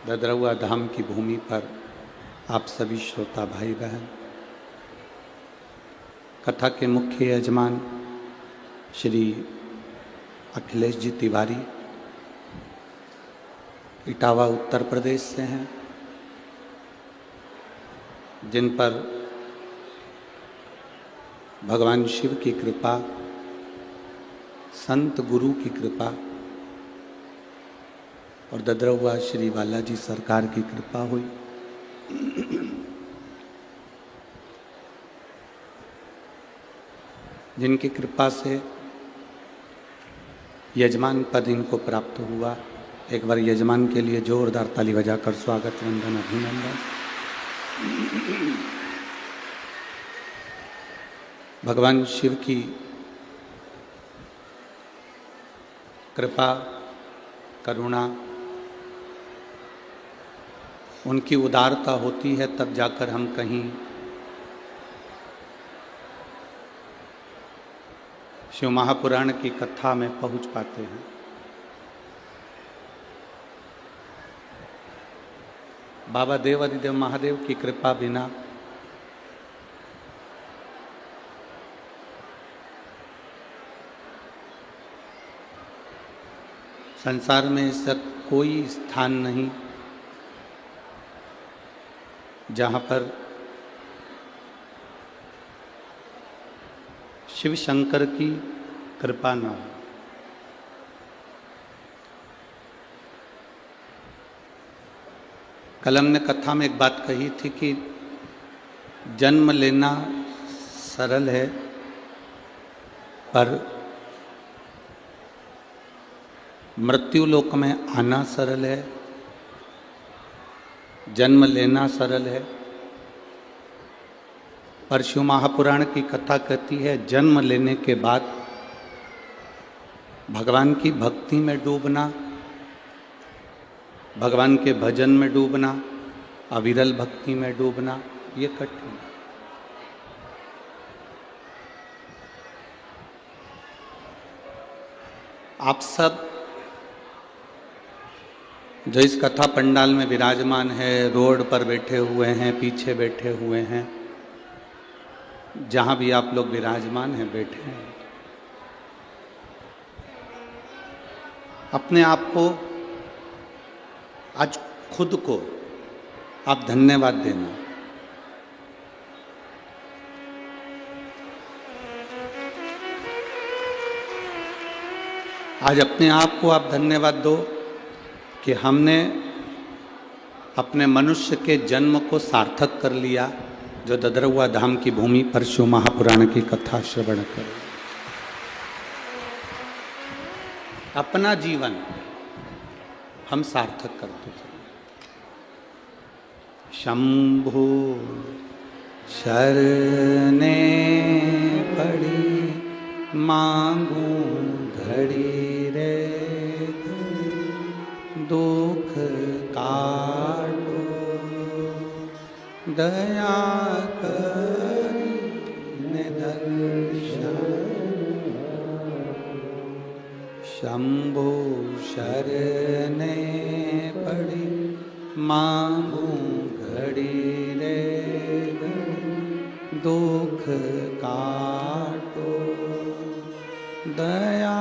ददरौआ धाम की भूमि पर आप सभी श्रोता भाई बहन, कथा के मुख्य यजमान श्री अखिलेश जी तिवारी इटावा उत्तर प्रदेश से हैं, जिन पर भगवान शिव की कृपा, संत गुरु की कृपा और ददरौआ श्री बालाजी सरकार की कृपा हुई। जिनकी कृपा से यजमान पद इनको प्राप्त हुआ। एक बार यजमान के लिए जोरदार ताली बजाकर स्वागत, वंदन, अभिनंदन। भगवान शिव की कृपा, करुणा, उनकी उदारता होती है तब जाकर हम कहीं शिव महापुराण की कथा में पहुंच पाते हैं। बाबा देव अधिदेव महादेव की कृपा बिना संसार में ऐसा कोई स्थान नहीं जहाँ पर शिव शंकर की कृपा न हो। कल हमने कथा में एक बात कही थी कि जन्म लेना सरल है, पर मृत्यु लोक में आना सरल है। जन्म लेना सरल है, पर शिव महापुराण की कथा कहती है जन्म लेने के बाद भगवान की भक्ति में डूबना, भगवान के भजन में डूबना, अविरल भक्ति में डूबना, ये कठिन है। आप सब जो इस कथा पंडाल में विराजमान है, रोड पर बैठे हुए हैं, पीछे बैठे हुए हैं, जहाँ भी आप लोग विराजमान हैं, बैठे हैं, अपने आप को, आज खुद को आप धन्यवाद देना। आज अपने आप को आप धन्यवाद दो कि हमने अपने मनुष्य के जन्म को सार्थक कर लिया, जो ददरौआ धाम की भूमि पर शिव महापुराण की कथा श्रवण कर अपना जीवन हम सार्थक करते चले। शंभु शरणे पड़ी मांगू घड़ी रे, दुख काटो दया करी दर्शन। शंभु शरणे पड़ी मांगू घड़ी रे, दुख काटो दया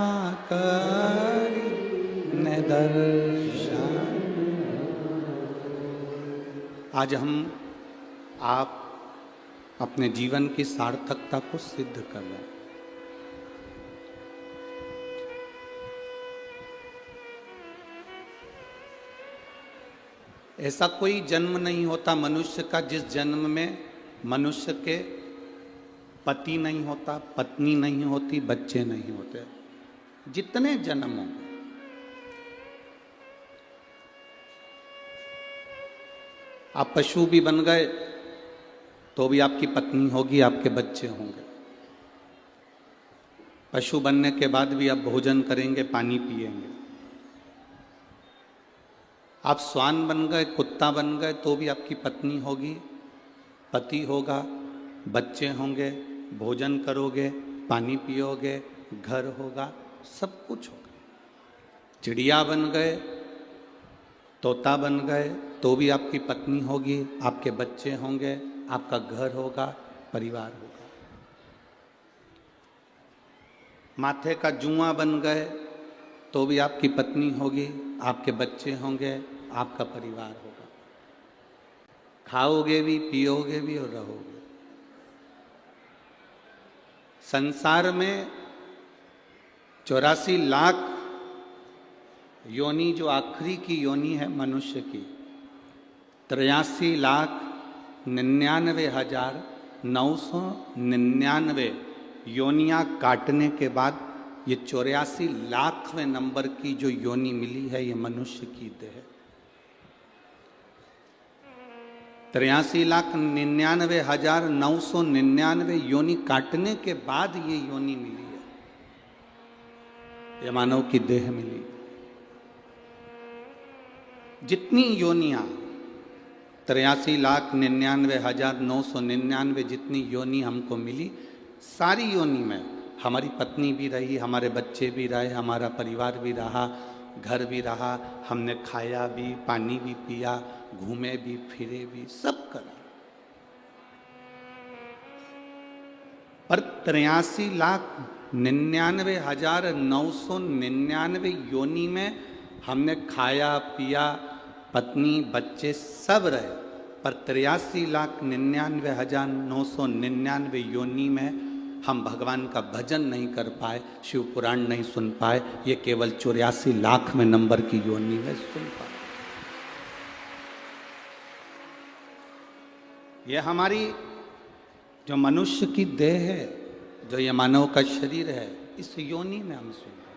करी दर्शन। आज हम आप अपने जीवन की सार्थकता को सिद्ध कर रहे हैं। ऐसा कोई जन्म नहीं होता मनुष्य का जिस जन्म में मनुष्य के पति नहीं होता, पत्नी नहीं होती, बच्चे नहीं होते। जितने जन्म होंगे, आप पशु भी बन गए तो भी आपकी पत्नी होगी, आपके बच्चे होंगे। पशु बनने के बाद भी आप भोजन करेंगे, पानी पिएंगे। आप श्वान बन गए, कुत्ता बन गए तो भी आपकी पत्नी होगी, पति होगा, बच्चे होंगे, भोजन करोगे, पानी पियोगे, घर होगा, सब कुछ होगा। चिड़िया बन गए तोता बन गए तो भी आपकी पत्नी होगी, आपके बच्चे होंगे, आपका घर होगा, परिवार होगा। माथे का जुआ बन गए तो भी आपकी पत्नी होगी, आपके बच्चे होंगे, आपका परिवार होगा। खाओगे भी, पियोगे भी और रहोगे। संसार में 84 लाख योनि जो आखिरी की योनि है मनुष्य की, 83,99,999 योनियां काटने के बाद ये 84 लाखवें नंबर की जो योनि मिली है, ये मनुष्य की देह। 83,99,999 योनि काटने के बाद ये योनि मिली है, ये मानव की देह मिली। जितनी योनियां 83,99,999 जितनी योनि हमको मिली, सारी योनि में हमारी पत्नी भी रही, हमारे बच्चे भी रहे, हमारा परिवार भी रहा, घर भी रहा, हमने खाया भी, पानी भी पिया, घूमे भी, फिरे भी, सब करा। पर 83,99,999 योनि में हमने खाया पिया, पत्नी बच्चे सब रहे, पर 83,99,999 योनि में हम भगवान का भजन नहीं कर पाए, शिव पुराण नहीं सुन पाए, ये केवल 84 लाख में नंबर की योनि में सुन पाए। ये हमारी जो मनुष्य की देह है, जो ये मानव का शरीर है, इस योनि में हम सुन पाए।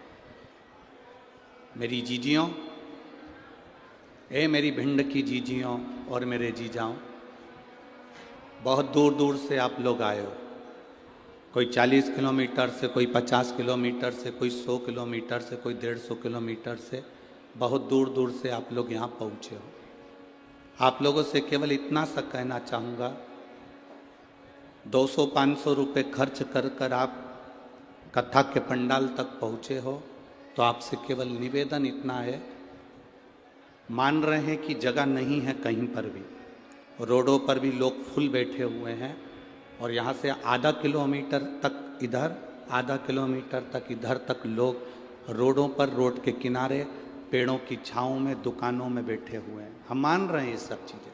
मेरी जीजियों, मेरी भिंड की जीजियों और मेरे जीजाओं, बहुत दूर दूर से आप लोग आए हो। कोई 40 किलोमीटर से, कोई 50 किलोमीटर से, कोई 100 किलोमीटर से, कोई 150 किलोमीटर से, बहुत दूर दूर से आप लोग यहाँ पहुँचे हो। आप लोगों से केवल इतना सा कहना चाहूँगा, 200-500 रुपये खर्च कर आप कथा के पंडाल तक पहुँचे हो, तो आपसे केवल निवेदन इतना है, मान रहे हैं कि जगह नहीं है कहीं पर भी, रोडों पर भी लोग फुल बैठे हुए हैं, और यहाँ से आधा किलोमीटर तक इधर, आधा किलोमीटर तक इधर तक लोग रोडों पर, रोड के किनारे, पेड़ों की छाँव में, दुकानों में बैठे हुए हैं। हम मान रहे हैं ये सब चीज़ें,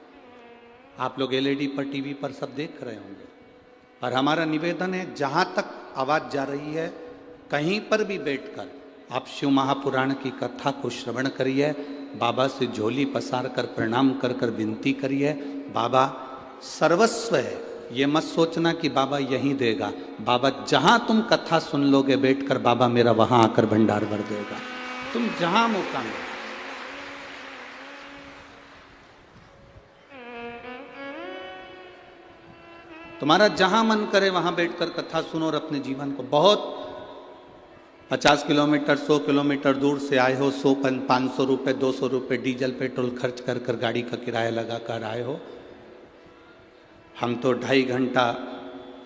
आप लोग LED पर, टीवी पर सब देख रहे होंगे। और हमारा निवेदन है, जहाँ तक आवाज़ जा रही है, कहीं पर भी बैठकर आप शिव महापुराण की कथा को श्रवण करिए, बाबा से झोली पसार कर प्रणाम कर कर विनती करिए। बाबा सर्वस्व है, ये मत सोचना कि बाबा यहीं देगा। बाबा जहाँ तुम कथा सुन लोगे बैठकर, बाबा मेरा वहाँ आकर भंडार भर देगा। तुम जहाँ मौका मिले, तुम्हारा जहाँ मन करे वहाँ बैठकर कथा सुनो और अपने जीवन को, बहुत 50 किलोमीटर 100 किलोमीटर दूर से आए हो, 100-500 रुपये 200 रुपये डीजल पेट्रोल खर्च कर कर गाड़ी का किराया लगा कर आए हो। हम तो 2.5 घंटा,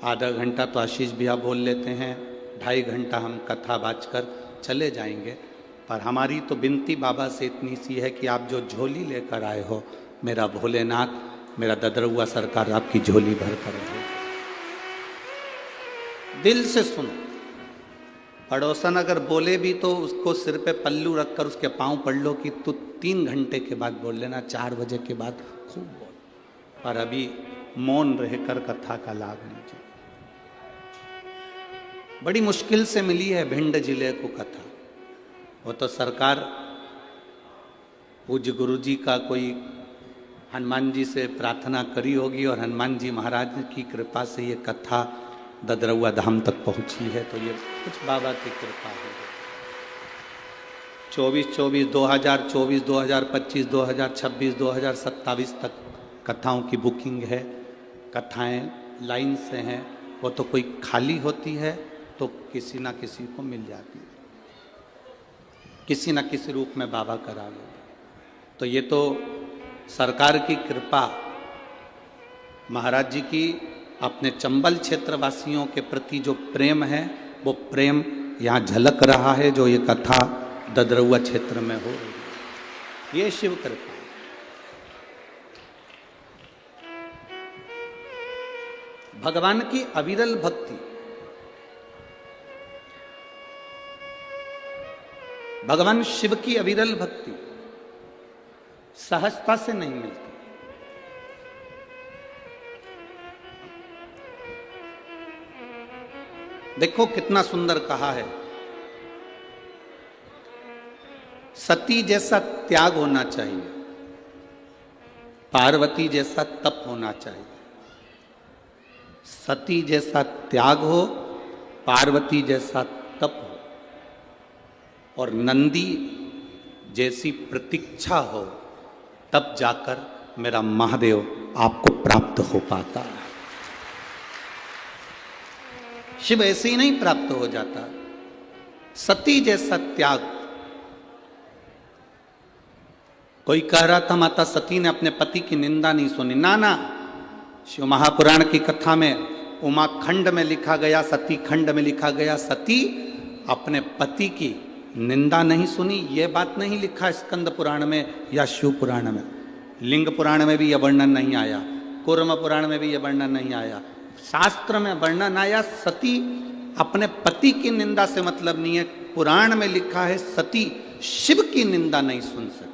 आधा घंटा तो आशीष भैया बोल लेते हैं, 2.5 घंटा हम कथा बाज कर चले जाएंगे। पर हमारी तो विनती बाबा से इतनी सी है कि आप जो झोली लेकर आए हो, मेरा भोलेनाथ, मेरा ददरुआ सरकार आपकी झोली भर कर दे। दिल से सुनो। पड़ोसन अगर बोले भी तो उसको सिर पे पल्लू रखकर उसके पांव पढ़ लो कि तू 3 घंटे के बाद बोल लेना, 4 बजे के बाद खूब बोल, पर अभी मौन रहकर कथा का लाभ लीजिए। बड़ी मुश्किल से मिली है भिंड जिले को कथा। वो तो सरकार पूज्य गुरु जी का कोई हनुमान जी से प्रार्थना करी होगी, और हनुमान जी महाराज की कृपा से ये कथा ददरुआ धाम तक पहुंची है, तो ये कुछ बाबा की कृपा है। 2024, 2025, 2026, 2027 तक कथाओं की बुकिंग है। कथाएं लाइन से हैं, वो तो कोई खाली होती है तो किसी ना किसी को मिल जाती है, किसी ना किसी रूप में बाबा करा लो। तो ये तो सरकार की कृपा, महाराज जी की अपने चंबल क्षेत्रवासियों के प्रति जो प्रेम है, वो प्रेम यहाँ झलक रहा है, जो ये कथा ददरुआ क्षेत्र में हो रही है। ये शिव कृपा। भगवान की अविरल भक्ति, भगवान शिव की अविरल भक्ति सहजता से नहीं मिलती। देखो कितना सुंदर कहा है, सती जैसा त्याग होना चाहिए, पार्वती जैसा तप होना चाहिए। सती जैसा त्याग हो, पार्वती जैसा तप हो और नंदी जैसी प्रतीक्षा हो, तब जाकर मेरा महादेव आपको प्राप्त हो पाता है। शिव ऐसे ही नहीं प्राप्त हो जाता। सती जैसा त्याग। कोई कह रहा था माता सती ने अपने पति की निंदा नहीं सुनी। ना ना, शिव महापुराण की कथा में उमा खंड में लिखा गया, सती खंड में लिखा गया, सती अपने पति की निंदा नहीं सुनी। यह बात नहीं लिखा स्कंद पुराण में या शिव पुराण में। लिंग पुराण में भी यह वर्णन नहीं आया, कूर्म पुराण में भी यह वर्णन नहीं आया। शास्त्र में वर्णन आया सती अपने पति की निंदा से मतलब नहीं है। पुराण में लिखा है सती शिव की निंदा नहीं सुन सकी।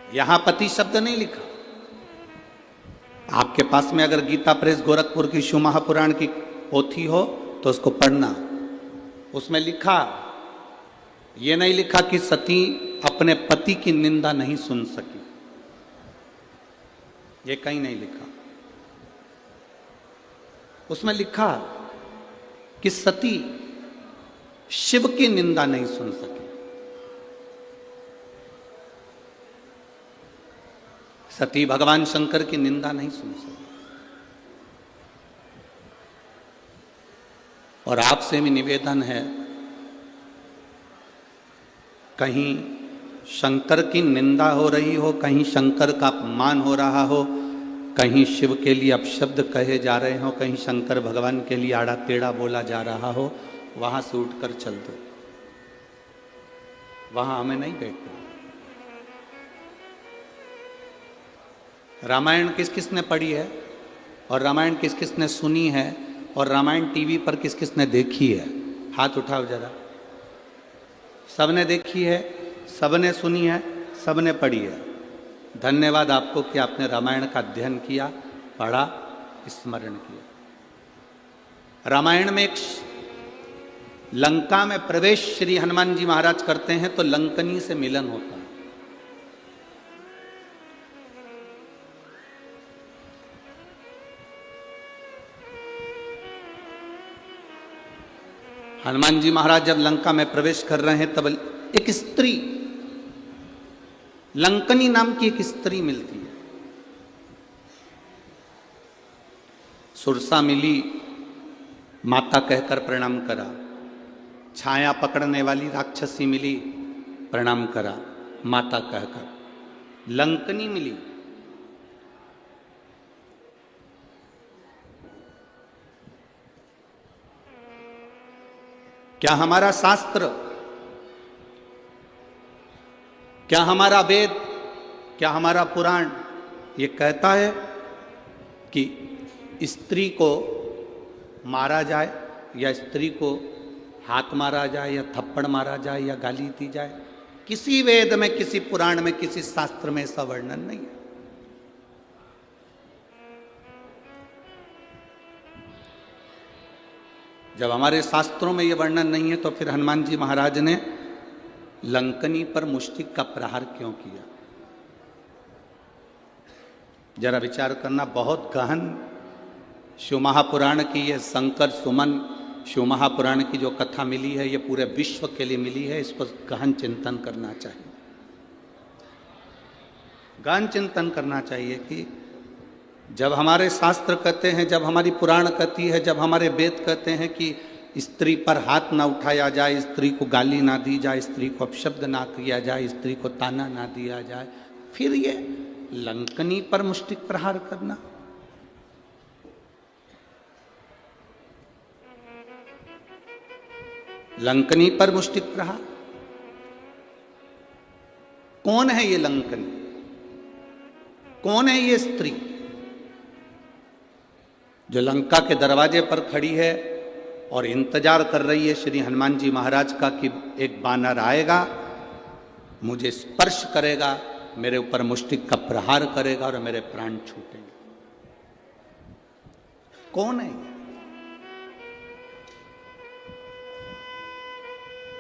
यहां पति शब्द नहीं लिखा। आपके पास में अगर गीता प्रेस गोरखपुर की शिव महापुराण की पोथी हो तो उसको पढ़ना। उसमें लिखा, यह नहीं लिखा कि सती अपने पति की निंदा नहीं सुन सकी। ये कहीं नहीं लिखा। उसमें लिखा कि सती शिव की निंदा नहीं सुन सकी। सती भगवान शंकर की निंदा नहीं सुन सकी। और आपसे भी निवेदन है, कहीं शंकर की निंदा हो रही हो, कहीं शंकर का अपमान हो रहा हो, कहीं शिव के लिए अपशब्द कहे जा रहे हो, कहीं शंकर भगवान के लिए आड़ा टेढ़ा बोला जा रहा हो, वहां से उठकर चल दो। वहां हमें नहीं बैठना। रामायण किस किस ने पढ़ी है और रामायण किस किस ने सुनी है और रामायण टीवी पर किस किस ने देखी है? हाथ उठाओ जरा। सबने देखी है, सबने सुनी है, सबने पढ़ी है। धन्यवाद आपको कि आपने रामायण का अध्ययन किया, पढ़ा, स्मरण किया। रामायण में एक लंका में प्रवेश श्री हनुमान जी महाराज करते हैं तो लंकनी से मिलन होता है। हनुमान जी महाराज जब लंका में प्रवेश कर रहे हैं तब एक स्त्री, लंकनी नाम की एक स्त्री मिलती है। सुरसा मिली, माता कहकर प्रणाम करा। छाया पकड़ने वाली राक्षसी मिली, प्रणाम करा माता कहकर। लंकनी मिली, क्या हमारा शास्त्र, क्या हमारा वेद, क्या हमारा पुराण ये कहता है कि स्त्री को मारा जाए या स्त्री को हाथ मारा जाए या थप्पड़ मारा जाए या गाली दी जाए? किसी वेद में, किसी पुराण में, किसी शास्त्र में ऐसा वर्णन नहीं है। जब हमारे शास्त्रों में यह वर्णन नहीं है तो फिर हनुमान जी महाराज ने लंकनी पर मुष्टिक का प्रहार क्यों किया? जरा विचार करना। बहुत गहन शिव महापुराण की ये शंकर सुमन शिव महापुराण की जो कथा मिली है, ये पूरे विश्व के लिए मिली है। इस पर गहन चिंतन करना चाहिए। गहन चिंतन करना चाहिए कि जब हमारे शास्त्र कहते हैं, जब हमारी पुराण कहती है, जब हमारे वेद कहते हैं कि स्त्री पर हाथ ना उठाया जाए, स्त्री को गाली ना दी जाए, स्त्री को अपशब्द ना किया जाए, स्त्री को ताना ना दिया जाए, फिर ये लंकनी पर मुष्टिक प्रहार करना। लंकनी पर मुष्टिक प्रहार। कौन है ये लंकनी? कौन है ये स्त्री जो लंका के दरवाजे पर खड़ी है और इंतजार कर रही है श्री हनुमान जी महाराज का कि एक बानर आएगा, मुझे स्पर्श करेगा, मेरे ऊपर मुष्टिक का प्रहार करेगा और मेरे प्राण छूटेंगे। कौन है ये?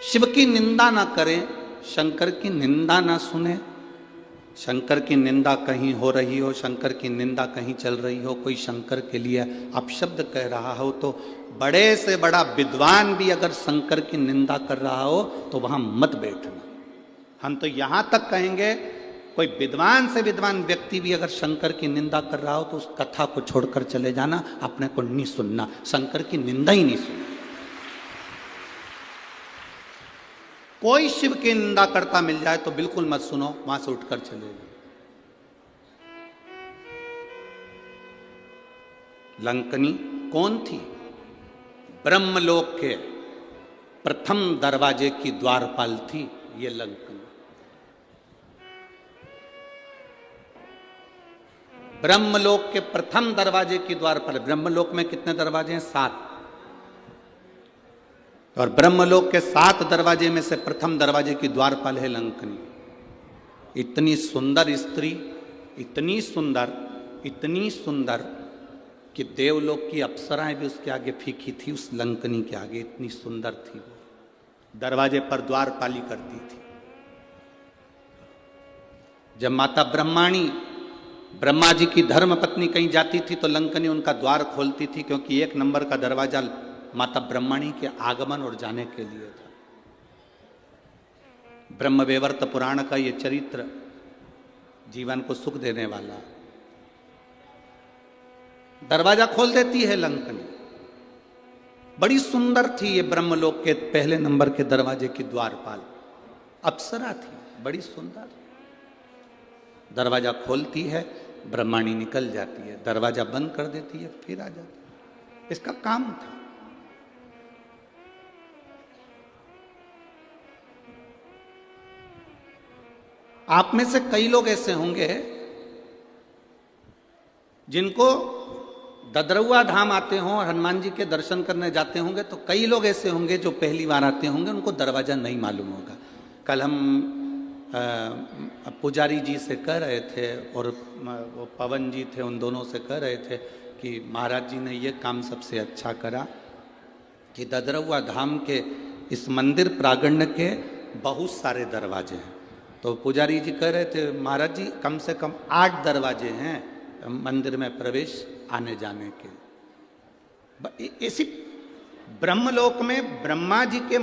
शिव की निंदा ना करें, शंकर की निंदा ना सुने, शंकर की निंदा कहीं हो रही हो, शंकर की निंदा कहीं चल रही हो, कोई शंकर के लिए अपशब्द कह रहा हो, तो बड़े से बड़ा विद्वान भी अगर शंकर की निंदा कर रहा हो तो वहां मत बैठना। हम तो यहां तक कहेंगे कोई विद्वान से विद्वान व्यक्ति भी अगर शंकर की निंदा कर रहा हो तो उस कथा को छोड़कर चले जाना, अपने को नहीं सुनना, शंकर की निंदा ही नहीं सुनना। कोई शिव की निंदा करता मिल जाए तो बिल्कुल मत सुनो, वहां से उठकर चले जाओ। लंकनी कौन थी? ब्रह्मलोक के प्रथम दरवाजे की द्वारपाल थी ये लंकनी। ब्रह्मलोक के प्रथम दरवाजे की द्वारपाल। ब्रह्मलोक में कितने दरवाजे हैं? 7। और ब्रह्मलोक के 7 दरवाजे में से प्रथम दरवाजे की द्वारपाल है लंकनी। इतनी सुंदर स्त्री, इतनी सुंदर, इतनी सुंदर कि देवलोक की अप्सराएं भी उसके आगे फीकी थी, उस लंकनी के आगे। इतनी सुंदर थी वो, दरवाजे पर द्वारपाली करती थी। जब माता ब्रह्माणी, ब्रह्मा जी की धर्म पत्नी कहीं जाती थी तो लंकनी उनका द्वार खोलती थी, क्योंकि 1 नंबर का दरवाजा माता ब्रह्माणी के आगमन और जाने के लिए था। ब्रह्मवैवर्त पुराण का ये चरित्र जीवन को सुख देने वाला। दरवाजा खोल देती है लंकनी। बड़ी सुंदर थी ये ब्रह्मलोक के पहले नंबर के दरवाजे की द्वारपाल, अप्सरा थी, बड़ी सुंदर। दरवाजा खोलती है, ब्रह्माणी निकल जाती है, दरवाजा बंद कर देती है, फिर आ जाती है। इसका काम था। आप में से कई लोग ऐसे होंगे जिनको ददरुआ धाम आते हों और हनुमान जी के दर्शन करने जाते होंगे, तो कई लोग ऐसे होंगे जो पहली बार आते होंगे, उनको दरवाजा नहीं मालूम होगा। कल हम पुजारी जी से कह रहे थे और वो पवन जी थे, उन दोनों से कह रहे थे कि महाराज जी ने ये काम सबसे अच्छा करा कि ददरुआ धाम के इस मंदिर प्रांगण के बहुत सारे दरवाजे हैं। तो पुजारी जी कह रहे थे महाराज जी कम से कम 8 दरवाजे हैं मंदिर में प्रवेश आने जाने के। इसी ब्रह्मलोक में ब्रह्मा जी के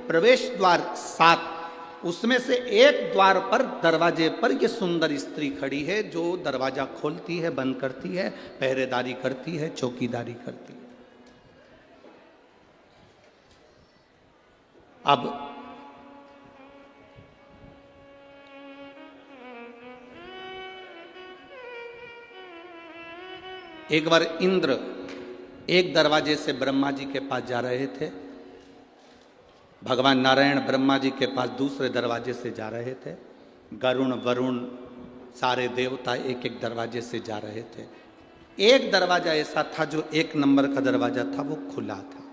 प्रवेश द्वार 7, उसमें से एक द्वार पर दरवाजे पर ये सुंदर स्त्री खड़ी है जो दरवाजा खोलती है, बंद करती है, पहरेदारी करती है, चौकीदारी करती है। अब एक बार इंद्र एक दरवाजे से ब्रह्मा जी के पास जा रहे थे, भगवान नारायण ब्रह्मा जी के पास दूसरे दरवाजे से जा रहे थे, गरुण वरुण सारे देवता एक एक दरवाजे से जा रहे थे। एक दरवाजा ऐसा था जो 1 नंबर का दरवाजा था, वो खुला था।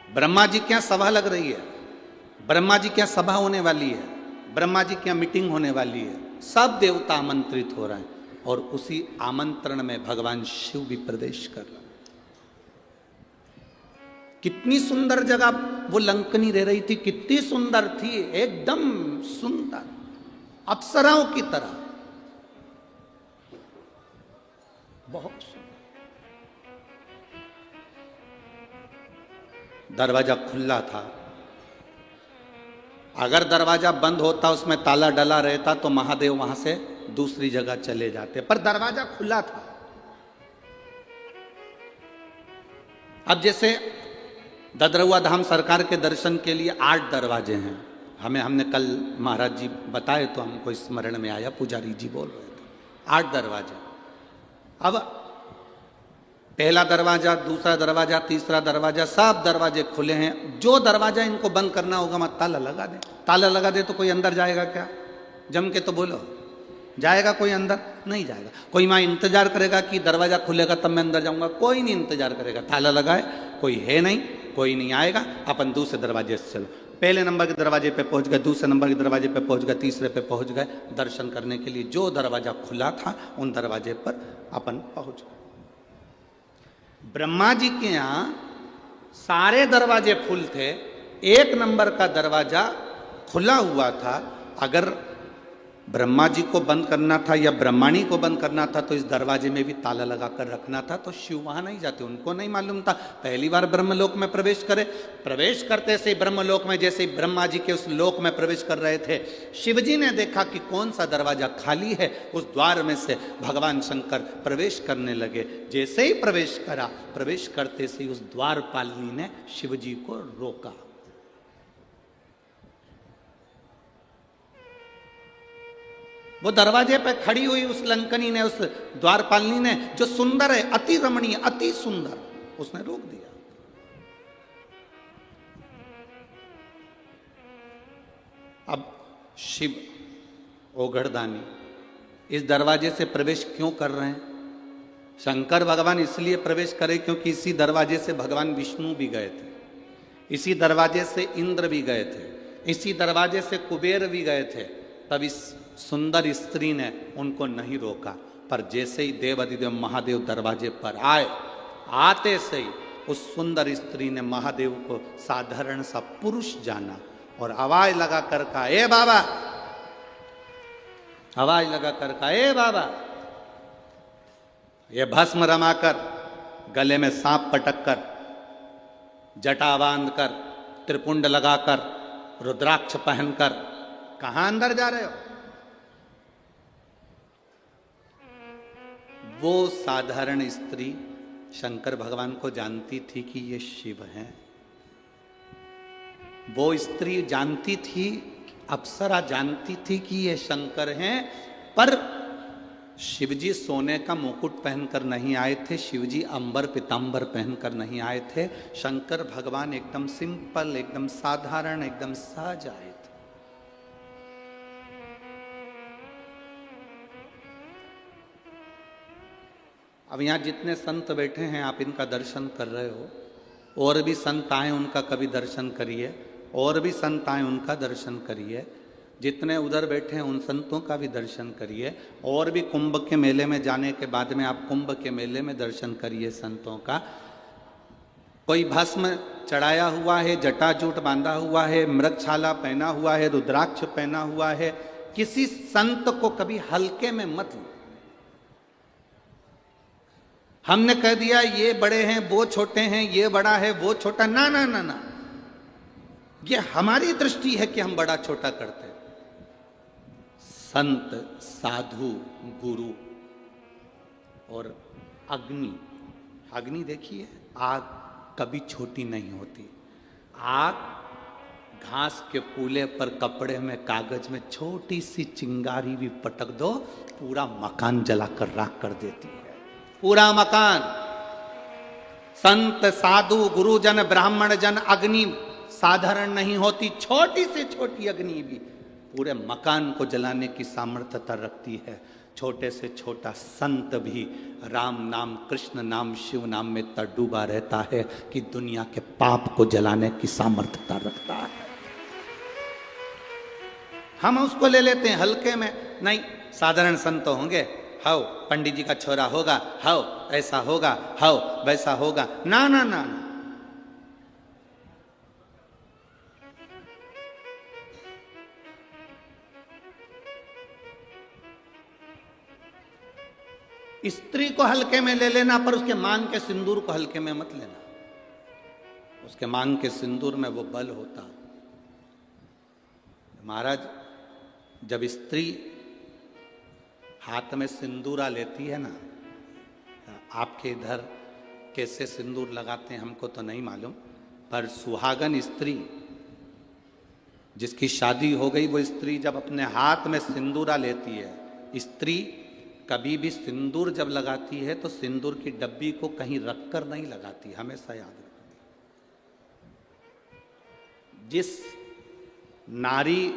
ब्रह्मा जी क्या सभा लग रही है, ब्रह्मा जी क्या सभा होने वाली है, ब्रह्मा जी क्या मीटिंग होने वाली है, सब देवता आमंत्रित हो रहे हैं और उसी आमंत्रण में भगवान शिव भी प्रवेश कर रहे हैं। कितनी सुंदर जगह वो लंकनी रह रही थी, कितनी सुंदर थी, एकदम सुंदर, अप्सराओं की तरह, बहुत सुंदर। दरवाजा खुला था। अगर दरवाजा बंद होता, उसमें ताला डला रहता, तो महादेव वहां से दूसरी जगह चले जाते, पर दरवाजा खुला था। अब जैसे ददरुआ धाम सरकार के दर्शन के लिए 8 दरवाजे हैं। हमने कल महाराज जी बताए तो हमको स्मरण में आया, पुजारी जी बोल रहे थे 8 दरवाजे। अब पहला दरवाजा, दूसरा दरवाजा, तीसरा दरवाजा, सब दरवाजे खुले हैं। जो दरवाजा इनको बंद करना होगा, मत ताला लगा दे। ताला लगा दे तो कोई अंदर जाएगा क्या? जम के तो बोलो। जाएगा कोई अंदर? नहीं जाएगा। कोई माँ इंतजार करेगा कि दरवाजा खुलेगा तब मैं अंदर जाऊंगा? कोई नहीं इंतजार करेगा। ताला लगाए, कोई है नहीं, कोई नहीं आएगा, अपन दूसरे दरवाजे से चलो। पहले नंबर के दरवाजे पे पहुंच गए, दूसरे नंबर के दरवाजे पे पहुंच गए, तीसरे पे पहुंच गए। दर्शन करने के लिए जो दरवाजा खुला था उन दरवाजे पर अपन पहुंच गए। ब्रह्मा जी के यहां सारे दरवाजे फुल थे, एक नंबर का दरवाजा खुला हुआ था। अगर ब्रह्मा जी को बंद करना था या ब्रह्माणी को बंद करना था तो इस दरवाजे में भी ताला लगाकर रखना था, तो शिव वहां नहीं जाते, उनको नहीं मालूम था। पहली बार ब्रह्मलोक में प्रवेश करे, प्रवेश करते से ब्रह्मलोक में जैसे ब्रह्मा जी के उस लोक में प्रवेश कर रहे थे, शिव जी ने देखा कि कौन सा दरवाजा खाली है, उस द्वार में से भगवान शंकर प्रवेश करने लगे। जैसे ही प्रवेश करा, प्रवेश करते से उस द्वारपालिनी ने शिव जी को रोका। वो दरवाजे पे खड़ी हुई उस लंकनी ने, उस द्वारपालिनी ने, जो सुंदर है, अति रमणीय, अति सुंदर, उसने रोक दिया। अब शिव ओघड़दानी इस दरवाजे से प्रवेश क्यों कर रहे हैं? शंकर भगवान इसलिए प्रवेश करे क्योंकि इसी दरवाजे से भगवान विष्णु भी गए थे, इसी दरवाजे से इंद्र भी गए थे, इसी दरवाजे से कुबेर भी गए थे। तब इस सुंदर स्त्री ने उनको नहीं रोका। पर जैसे ही देवाधिदेव महादेव दरवाजे पर आए, आते से ही उस सुंदर स्त्री ने महादेव को साधारण सा पुरुष जाना और आवाज लगा कर कहा, ए बाबा, आवाज लगा कर कहा, ए बाबा। ये भस्म रमाकर, गले में सांप पटक कर, जटा बांध कर, त्रिपुंड लगाकर, रुद्राक्ष पहनकर कहां अंदर जा रहे हो? वो साधारण स्त्री शंकर भगवान को जानती थी कि ये शिव हैं। वो स्त्री जानती थी, अप्सरा जानती थी कि ये शंकर हैं। पर शिवजी सोने का मुकुट पहनकर नहीं आए थे, शिवजी अंबर पीतांबर पहनकर नहीं आए थे। शंकर भगवान एकदम सिंपल, एकदम साधारण, एकदम सहज आए थे। अब यहाँ जितने संत बैठे हैं आप इनका दर्शन कर रहे हो, और भी संत आए उनका कभी दर्शन करिए, और भी संत आए उनका दर्शन करिए। जितने उधर बैठे हैं उन संतों का भी दर्शन करिए, और भी कुंभ के मेले में जाने के बाद में आप कुंभ के मेले में दर्शन करिए संतों का। कोई भस्म चढ़ाया हुआ है, जटाजूट बांधा हुआ है, मृगछाला पहना हुआ है, रुद्राक्ष पहना हुआ है, किसी संत को कभी हल्के में मत लो। हमने कह दिया ये बड़े हैं वो छोटे हैं, ये बड़ा है वो छोटा, ना ना ना ना, ये हमारी दृष्टि है कि हम बड़ा छोटा करते। संत, साधु, गुरु और अग्नि, अग्नि देखिए, आग कभी छोटी नहीं होती। आग घास के पुले पर कपड़े में, कागज में छोटी सी चिंगारी भी पटक दो, पूरा मकान जलाकर राख कर देती है, पूरा मकान। संत, साधु, गुरुजन, ब्राह्मण जन, अग्नि साधारण नहीं होती, छोटी से छोटी अग्नि भी पूरे मकान को जलाने की सामर्थ्यता रखती है। छोटे से छोटा संत भी राम नाम, कृष्ण नाम, शिव नाम में इतना डूबा रहता है कि दुनिया के पाप को जलाने की सामर्थ्यता रखता है। हम उसको ले लेते हैं हल्के में। नहीं, साधारण संत होंगे, हाउ पंडित जी का छोरा होगा, हाउ ऐसा होगा, हाउ वैसा होगा, ना ना ना ना। स्त्री को हल्के में ले लेना, पर उसके मांग के सिंदूर को हल्के में मत लेना। उसके मांग के सिंदूर में वो बल होता। महाराज, जब स्त्री हाथ में सिंदूरा लेती है ना, आपके इधर कैसे सिंदूर लगाते हैं हमको तो नहीं मालूम, पर सुहागन स्त्री जिसकी शादी हो गई, वो स्त्री जब अपने हाथ में सिंदूरा लेती है, स्त्री कभी भी सिंदूर जब लगाती है तो सिंदूर की डब्बी को कहीं रखकर नहीं लगाती, हमेशा याद रखना। जिस नारी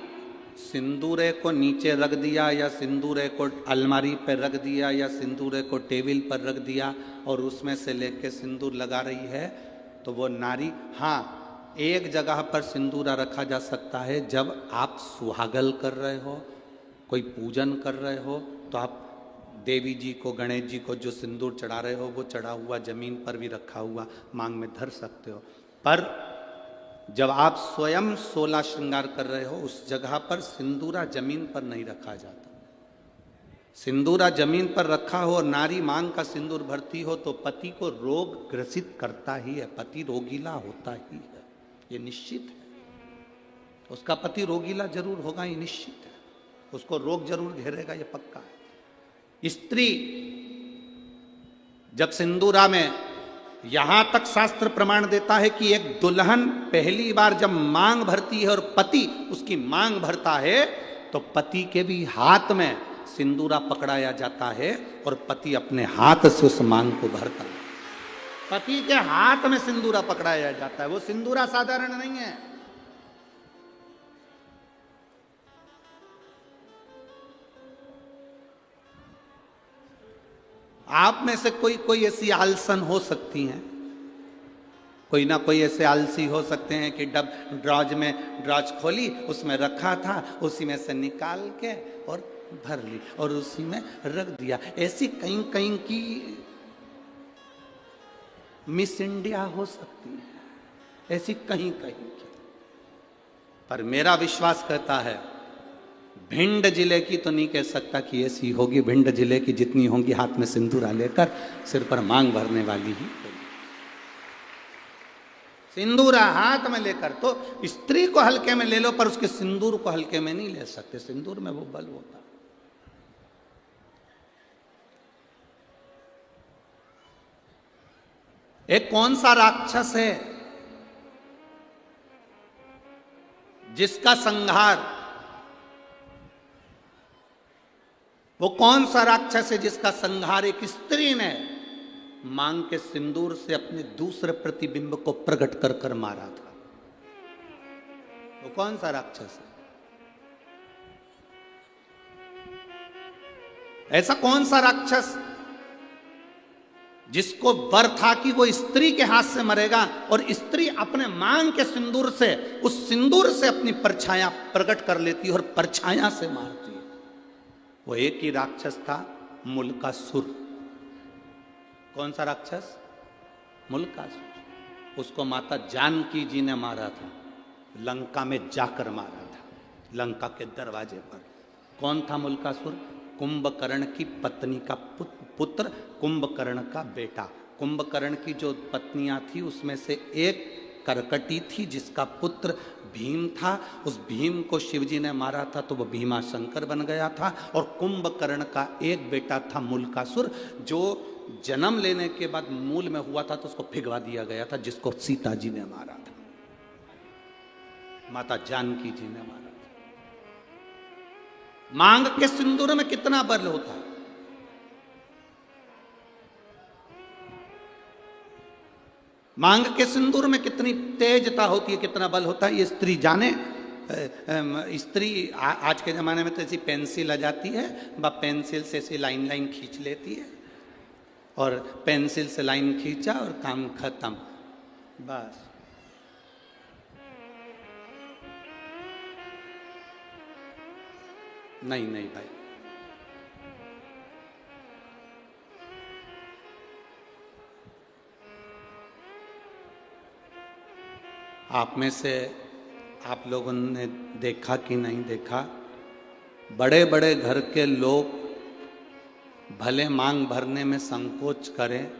सिंदूरे को नीचे रख दिया या सिंदूरे को अलमारी पर रख दिया या सिंदूरे को टेबल पर रख दिया और उसमें से लेके सिंदूर लगा रही है, तो वो नारी, हाँ एक जगह पर सिंदूरा रखा जा सकता है, जब आप सुहागल कर रहे हो, कोई पूजन कर रहे हो, तो आप देवी जी को, गणेश जी को जो सिंदूर चढ़ा रहे हो वो चढ़ा हुआ जमीन पर भी रखा हुआ मांग में धर सकते हो। पर जब आप स्वयं 16 श्रृंगार कर रहे हो उस जगह पर सिंदूरा जमीन पर नहीं रखा जाता। सिंदूरा जमीन पर रखा हो और नारी मांग का सिंदूर भरती हो तो पति को रोग ग्रसित करता ही है, पति रोगीला होता ही है, ये निश्चित है। उसका पति रोगीला जरूर होगा, ये निश्चित है, उसको रोग जरूर घेरेगा, ये पक्का है। स्त्री जब सिंदूरा में, यहां तक शास्त्र प्रमाण देता है कि एक दुल्हन पहली बार जब मांग भरती है और पति उसकी मांग भरता है तो पति के भी हाथ में सिंदूरा पकड़ाया जाता है और पति अपने हाथ से उस मांग को भरता है। पति के हाथ में सिंदूरा पकड़ाया जाता है, वो सिंदूरा साधारण नहीं है। आप में से कोई ऐसी आलसन हो सकती हैं, कोई ना कोई ऐसे आलसी हो सकते हैं कि ड्रॉज खोली, उसमें रखा था, उसी में से निकाल के और भर ली और उसी में रख दिया। ऐसी कहीं कहीं की मिस इंडिया हो सकती है, ऐसी कहीं कहीं की। पर मेरा विश्वास कहता है भिंड जिले की तो नहीं कह सकता कि ऐसी होगी। भिंड जिले की जितनी होंगी हाथ में सिंदूरा लेकर सिर पर मांग भरने वाली ही होगी। सिंदूरा हाथ में लेकर, तो स्त्री को हल्के में ले लो पर उसके सिंदूर को हल्के में नहीं ले सकते, सिंदूर में वो बल होता। एक कौन सा राक्षस है जिसका संहार, वो कौन सा राक्षस है जिसका संहार एक स्त्री ने मांग के सिंदूर से अपने दूसरे प्रतिबिंब को प्रकट कर कर मारा था? वो कौन सा राक्षस है? ऐसा कौन सा राक्षस जिसको वर था कि वो स्त्री के हाथ से मरेगा और स्त्री अपने मांग के सिंदूर से, उस सिंदूर से अपनी परछाया प्रकट कर लेती है और परछाया से मारती है? वो एक ही राक्षस था, मुल्कासुर। कौन सा राक्षस? मुल्कासुर। उसको माता जानकी जी ने मारा था, लंका में जाकर मारा था, लंका के दरवाजे पर। कौन था मुल्कासुर? कुंभकर्ण की पत्नी का पुत्र, कुंभकर्ण का बेटा। कुंभकर्ण की जो पत्नियां थी उसमें से एक करकटी थी जिसका पुत्र भीम था। उस भीम को शिवजी ने मारा था तो वो भीमा शंकर बन गया था। और कुंभकर्ण का एक बेटा था मुल्कासुर, जो जन्म लेने के बाद मूल में हुआ था तो उसको भिगवा दिया गया था, जिसको सीता जी ने मारा था, माता जानकी जी ने मारा था। मांग के सिंदूर में कितना बल होता है। मांग के सिंदूर में कितनी तेजता होती है, कितना बल होता है, ये स्त्री जाने। स्त्री आज के ज़माने में तो ऐसी पेंसिल आ जाती है, वह पेंसिल से ऐसी लाइन लाइन खींच लेती है और पेंसिल से लाइन खींचा और काम खत्म, बस। नहीं नहीं भाई, आप में से आप लोगों ने देखा कि नहीं देखा, बड़े बड़े घर के लोग भले मांग भरने में संकोच करें,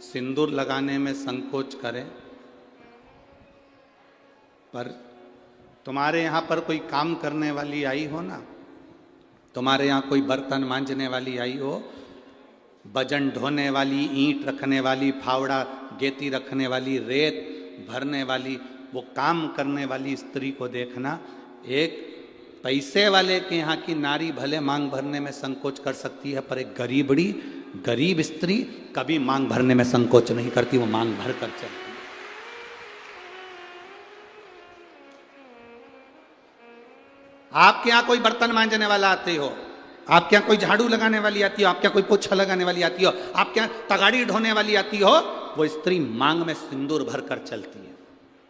सिंदूर लगाने में संकोच करें, पर तुम्हारे यहाँ पर कोई काम करने वाली आई हो ना, तुम्हारे यहाँ कोई बर्तन मांजने वाली आई हो, वजन ढोने वाली, ईंट रखने वाली, फावड़ा गेती रखने वाली, रेत भरने वाली, वो काम करने वाली स्त्री को देखना। एक पैसे वाले के यहाँ की नारी भले मांग भरने में संकोच कर सकती है, पर एक गरीब स्त्री कभी मांग भरने में संकोच नहीं करती, वो मांग भर कर चलती। आपके यहाँ कोई बर्तन मांजने वाला आते हो, आपके यहाँ कोई झाड़ू लगाने वाली आती हो, आपके यहाँ कोई पोछा लगाने वाली आती हो, आपके यहाँ तगाड़ी ढोने वाली आती हो, वो स्त्री मांग में सिंदूर भर कर चलती है।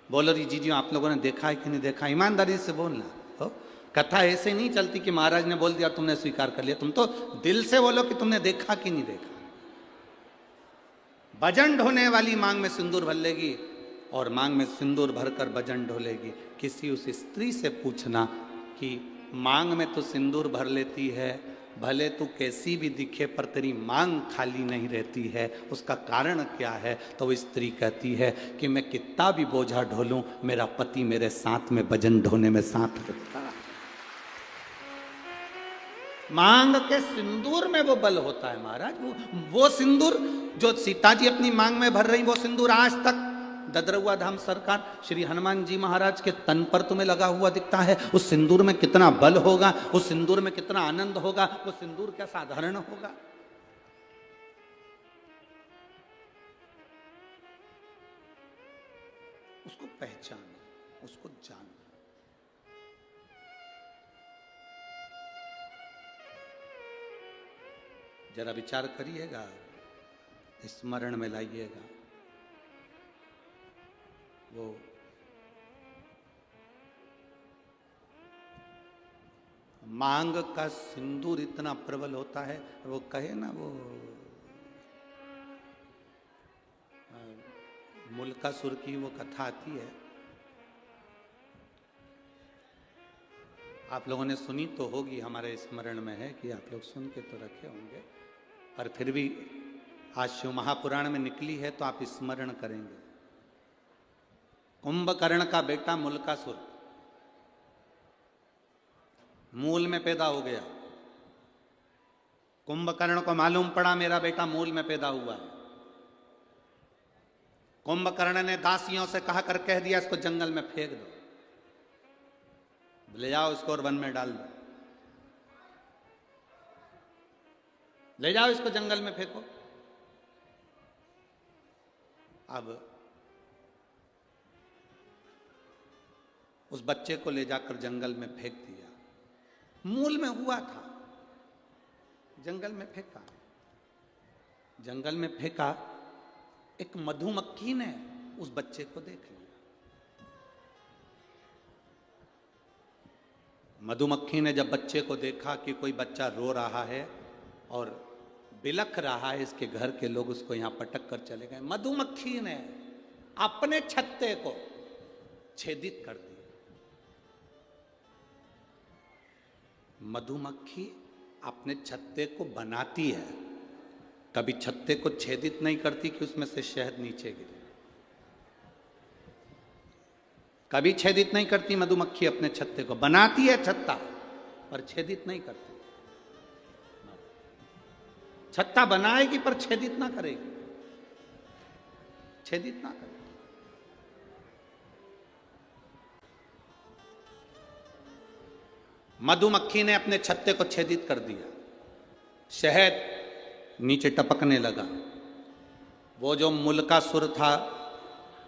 बोलो री जीजी, आप लोगों ने देखा है कि नहीं देखा? ईमानदारी से बोलना हो। कथा ऐसे नहीं चलती कि महाराज ने बोल दिया तुमने स्वीकार कर लिया। तुम तो दिल से बोलो कि तुमने देखा कि नहीं देखा। भजन ढोने वाली मांग में सिंदूर भर लेगी और मांग में सिंदूर भरकर भजन ढोलेगी। किसी उस स्त्री से पूछना कि मांग में तो सिंदूर भर लेती है, भले तू कैसी भी दिखे पर तेरी मांग खाली नहीं रहती है, उसका कारण क्या है? तो वो स्त्री कहती है कि मैं कितना भी बोझा ढोलूं, मेरा पति मेरे साथ में भजन ढोने में साथ रहता है। मांग के सिंदूर में वो बल होता है महाराज। वो सिंदूर जो सीता जी अपनी मांग में भर रही, वो सिंदूर आज तक ददरुआ धाम सरकार श्री हनुमान जी महाराज के तन पर तुम्हें लगा हुआ दिखता है। उस सिंदूर में कितना बल होगा, उस सिंदूर में कितना आनंद होगा, वो सिंदूर क्या साधारण होगा? उसको पहचानो, उसको जानो। जरा विचार करिएगा, स्मरण में लाइएगा। वो मांग का सिंदूर इतना प्रबल होता है। वो कहे ना, वो मुल्कासुर की वो कथा आती है, आप लोगों ने सुनी तो होगी, हमारे स्मरण में है कि आप लोग सुन के तो रखे होंगे, पर फिर भी आज शिव महापुराण में निकली है तो आप स्मरण करेंगे। कुंभकर्ण का बेटा मुल्कासुर मूल में पैदा हो गया। कुंभकर्ण को मालूम पड़ा मेरा बेटा मूल में पैदा हुआ है। कुंभकर्ण ने दासियों से कहा कर कह दिया इसको जंगल में फेंक दो, ले जाओ इसको और वन में डाल दो, ले जाओ इसको जंगल में फेंको। अब उस बच्चे को ले जाकर जंगल में फेंक दिया। मूल में हुआ था, जंगल में फेंका। जंगल में फेंका, एक मधुमक्खी ने उस बच्चे को देख लिया। मधुमक्खी ने जब बच्चे को देखा कि कोई बच्चा रो रहा है और बिलख रहा है, इसके घर के लोग उसको यहां पटक कर चले गए। मधुमक्खी ने अपने छत्ते को छेदित कर दिया। मधुमक्खी अपने छत्ते को बनाती है, कभी छत्ते को छेदित नहीं करती कि उसमें से शहद नीचे गिरे। कभी छेदित नहीं करती मधुमक्खी अपने छत्ते को, बनाती है छत्ता पर छेदित नहीं करती। छत्ता बनाएगी पर छेदित ना करेगी, छेदित ना करेगी। मधुमक्खी ने अपने छत्ते को छेदित कर दिया, शहद नीचे टपकने लगा। वो जो मुल्कासुर था,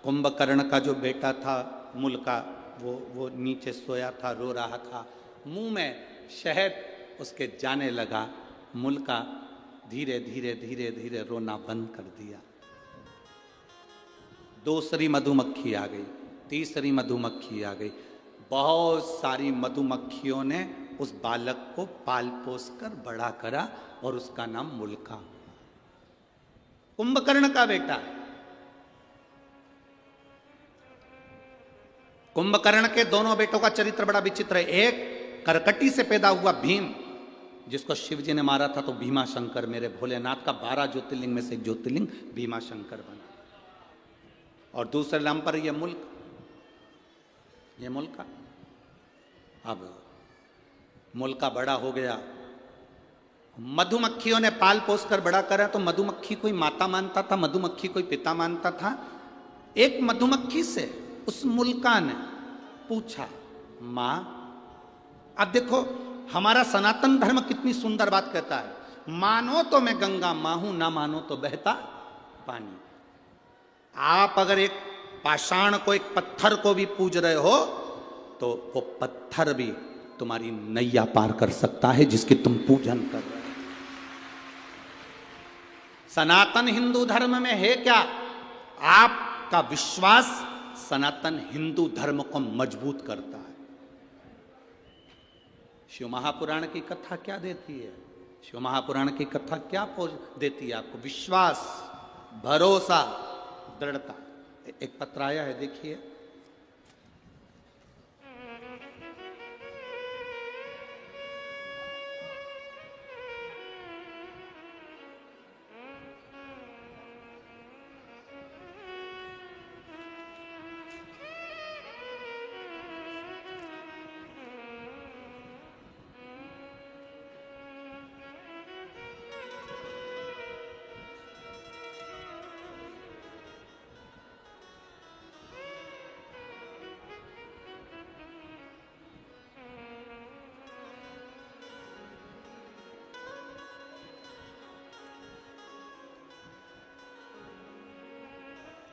कुंभकर्ण का जो बेटा था मुल्का, वो नीचे सोया था, रो रहा था। मुंह में शहद उसके जाने लगा। मुल्का धीरे धीरे धीरे धीरे रोना बंद कर दिया। दूसरी मधुमक्खी आ गई, तीसरी मधुमक्खी आ गई। बहुत सारी मधुमक्खियों ने उस बालक को पाल पोस कर बड़ा करा और उसका नाम मुल्का, कुंभकर्ण का बेटा। कुंभकर्ण के दोनों बेटों का चरित्र बड़ा विचित्र है। एक करकटी से पैदा हुआ भीम, जिसको शिव जी ने मारा था तो भीमा शंकर, मेरे भोलेनाथ का 12 ज्योतिर्लिंग में से एक ज्योतिर्लिंग भीमा शंकर बना। और दूसरे नाम पर यह मुल्क, ये मुल्का। अब मुल्का बड़ा हो गया, मधुमक्खियों ने पाल पोस कर बड़ा करा। तो मधुमक्खी कोई माता मानता था, मधुमक्खी कोई पिता मानता था। एक मधुमक्खी से उस मुल्का ने पूछा, मां, अब देखो हमारा सनातन धर्म कितनी सुंदर बात कहता है, मानो तो मैं गंगा मां हूं, ना मानो तो बहता पानी। आप अगर एक पाषाण को, एक पत्थर को भी पूज रहे हो तो वो पत्थर भी तुम्हारी नैया पार कर सकता है जिसकी तुम पूजन कर रहे हो। सनातन हिंदू धर्म में है क्या? आपका विश्वास सनातन हिंदू धर्म को मजबूत करता है। शिव महापुराण की कथा क्या देती है? शिव महापुराण की कथा क्या देती है आपको? विश्वास, भरोसा, दृढ़ता। एक पत्र आया है, देखिए।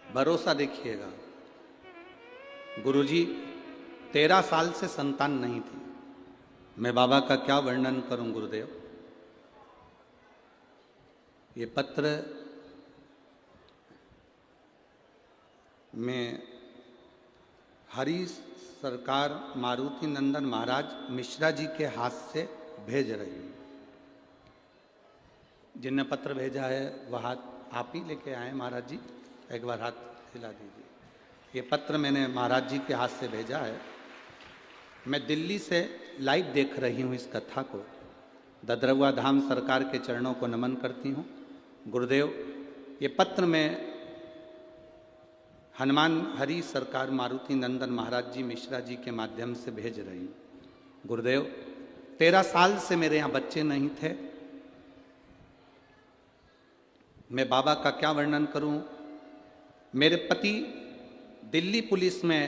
भरोसा देखिएगा। गुरुजी 13 साल से संतान नहीं थी। मैं बाबा का क्या वर्णन करूं गुरुदेव। ये पत्र में हरि सरकार मारुति नंदन महाराज मिश्रा जी के हाथ से भेज रही हूं। जिनने पत्र भेजा है वह हाथ आप ही लेके आए महाराज जी, एक बार हाथ हिला दीजिए। ये पत्र मैंने महाराज जी के हाथ से भेजा है। मैं दिल्ली से लाइव देख रही हूँ इस कथा को। ददरवा धाम सरकार के चरणों को नमन करती हूँ। गुरुदेव, ये पत्र मैं हनुमान हरि सरकार मारुति नंदन महाराज जी मिश्रा जी के माध्यम से भेज रही हूँ। गुरुदेव, 13 साल से मेरे यहाँ बच्चे नहीं थे। मैं बाबा का क्या वर्णन करूं। मेरे पति दिल्ली पुलिस में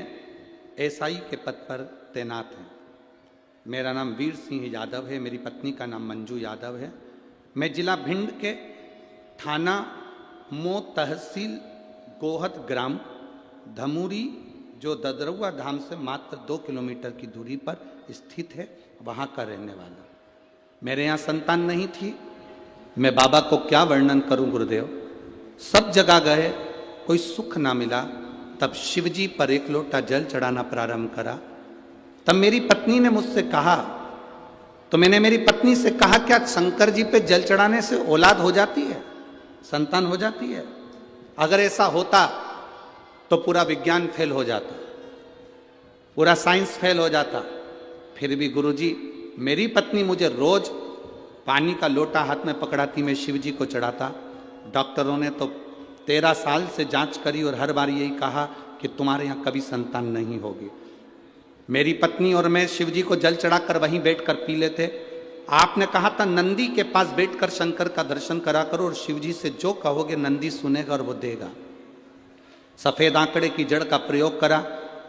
एसआई के पद पर तैनात हैं। मेरा नाम वीर सिंह यादव है, मेरी पत्नी का नाम मंजू यादव है। मैं जिला भिंड के थाना मो तहसील गोहद ग्राम धमूरी, जो ददरवा धाम से मात्र 2 किलोमीटर की दूरी पर स्थित है, वहाँ का रहने वाला। मेरे यहाँ संतान नहीं थी। मैं बाबा को क्या वर्णन करूं गुरुदेव। सब जगह गए, कोई सुख ना मिला। तब शिवजी पर एक लोटा जल चढ़ाना प्रारंभ करा। तब मेरी पत्नी ने मुझसे कहा, तो मैंने मेरी पत्नी से कहा, क्या शंकर जी पे जल चढ़ाने से औलाद हो जाती है, संतान हो जाती है? अगर ऐसा होता तो पूरा विज्ञान फेल हो जाता, पूरा साइंस फेल हो जाता। फिर भी गुरुजी, मेरी पत्नी मुझे रोज पानी का लोटा हाथ में पकड़ाती, मैं शिव जी को चढ़ाता। डॉक्टरों ने तो 13 साल से जांच करी और हर बार यही कहा कि तुम्हारे यहाँ कभी संतान नहीं होगी। मेरी पत्नी और मैं शिव जी को जल चढ़ाकर वहीं बैठकर पी लेते। आपने कहा था नंदी के पास बैठकर शंकर का दर्शन करा करो और शिव जी से जो कहोगे नंदी सुनेगा और वो देगा। सफेद आंकड़े की जड़ का प्रयोग करा,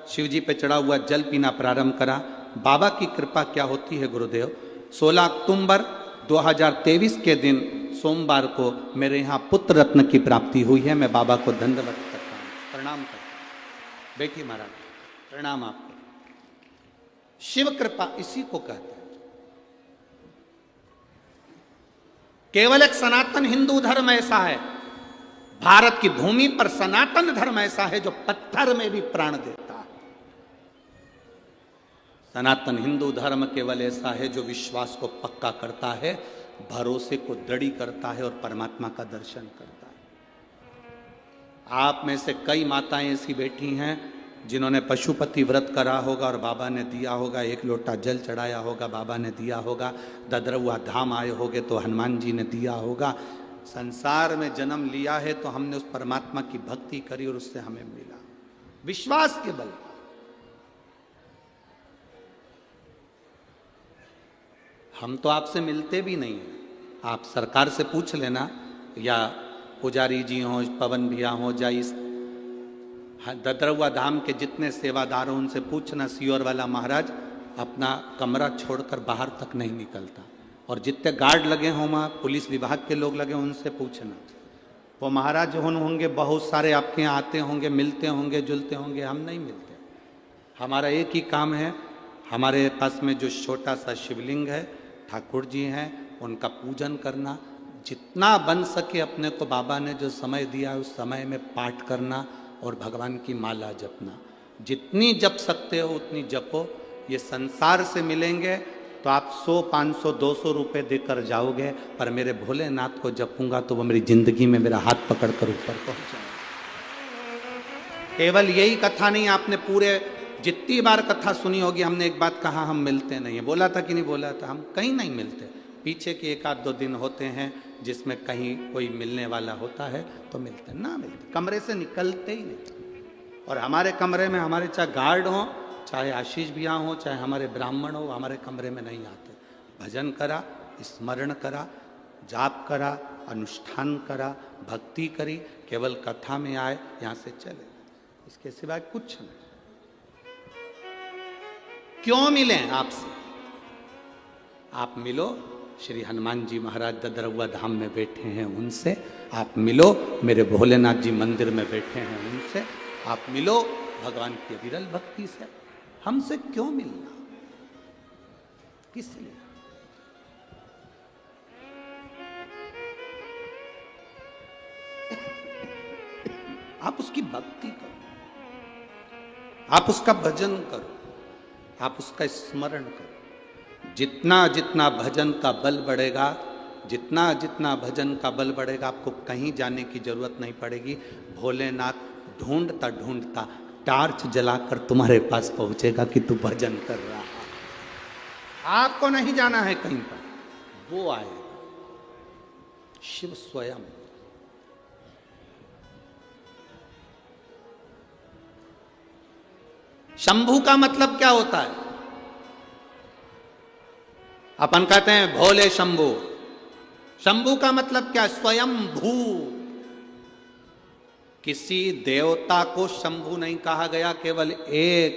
शिव जी पे चढ़ा हुआ जल पीना प्रारंभ करा। बाबा की कृपा क्या होती है गुरुदेव। 16 अक्टूबर 2023 के दिन सोमवार को मेरे यहाँ पुत्र रत्न की प्राप्ति हुई है। मैं बाबा को धन्यवाद करता हूँ, प्रणाम करता हूँ। बैठिए महाराज, प्रणाम आपको। शिव कृपा इसी को कहते हैं। केवल एक सनातन हिंदू धर्म ऐसा है, भारत की भूमि पर सनातन धर्म ऐसा है जो पत्थर में भी प्राण देता है। सनातन हिंदू धर्म केवल ऐसा है जो विश्वास को पक्का करता है, भरोसे को दृढ़ करता है और परमात्मा का दर्शन करता है। आप में से कई माताएं ऐसी बैठी हैं जिन्होंने पशुपति व्रत करा होगा और बाबा ने दिया होगा, एक लोटा जल चढ़ाया होगा, बाबा ने दिया होगा। ददरवा धाम आए होगे तो हनुमान जी ने दिया होगा। संसार में जन्म लिया है तो हमने उस परमात्मा की भक्ति करी और उससे हमें मिला, विश्वास के बल पर। हम तो आपसे मिलते भी नहीं हैं। आप सरकार से पूछ लेना, या पुजारी जी हों, पवन भैया हों, या इस ददरवा धाम के जितने सेवादार हों उनसे पूछना। सियोर वाला महाराज अपना कमरा छोड़कर बाहर तक नहीं निकलता, और जितने गार्ड लगे हों वहाँ पुलिस विभाग के लोग लगे उनसे पूछना। वो महाराज होंगे बहुत सारे आपके यहाँ आते होंगे, मिलते होंगे, जुलते होंगे। हम नहीं मिलते। हमारा एक ही काम है, हमारे पास में जो छोटा सा शिवलिंग है, ठाकुर जी हैं, उनका पूजन करना, जितना बन सके अपने को बाबा ने जो समय दिया उस समय में पाठ करना और भगवान की माला जपना। जितनी जप सकते हो उतनी जपो। ये संसार से मिलेंगे तो आप 100, 500, 200 रुपये देकर जाओगे, पर मेरे भोलेनाथ को जपूंगा तो वो मेरी जिंदगी में मेरा हाथ पकड़कर ऊपर पहुंचाएगा। केवल यही कथा नहीं, आपने पूरे जितनी बार कथा सुनी होगी, हमने एक बात कहा, हम मिलते नहीं है। बोला था कि नहीं बोला था? हम कहीं नहीं मिलते। पीछे के 1-2 दिन होते हैं जिसमें कहीं कोई मिलने वाला होता है तो मिलते, ना मिलते, कमरे से निकलते ही नहीं। और हमारे कमरे में हमारे चाहे गार्ड हो, चाहे आशीष भैया हो, चाहे हमारे ब्राह्मण हो, हमारे कमरे में नहीं आते। भजन करा, स्मरण करा, जाप करा, अनुष्ठान करा, भक्ति करी, केवल कथा में आए, यहाँ से चले, इसके सिवाय कुछ नहीं। क्यों मिले आपसे? आप मिलो श्री हनुमान जी महाराज ददरवा धाम में बैठे हैं उनसे, आप मिलो मेरे भोलेनाथ जी मंदिर में बैठे हैं उनसे, आप मिलो भगवान की अविरल भक्ति से। हमसे क्यों मिलना? किस लिए? आप उसकी भक्ति करो, आप उसका भजन करो, आप उसका स्मरण करो। जितना जितना भजन का बल बढ़ेगा, जितना जितना भजन का बल बढ़ेगा, आपको कहीं जाने की जरूरत नहीं पड़ेगी। भोलेनाथ ढूंढता ढूंढता टार्च जलाकर तुम्हारे पास पहुंचेगा कि तू भजन कर रहा है। आपको नहीं जाना है कहीं पर, वो आएगा, शिव स्वयं। शंभू का मतलब क्या होता है? अपन कहते हैं भोले शंभू। शंभू का मतलब क्या? स्वयं भू। किसी देवता को शंभू नहीं कहा गया, केवल एक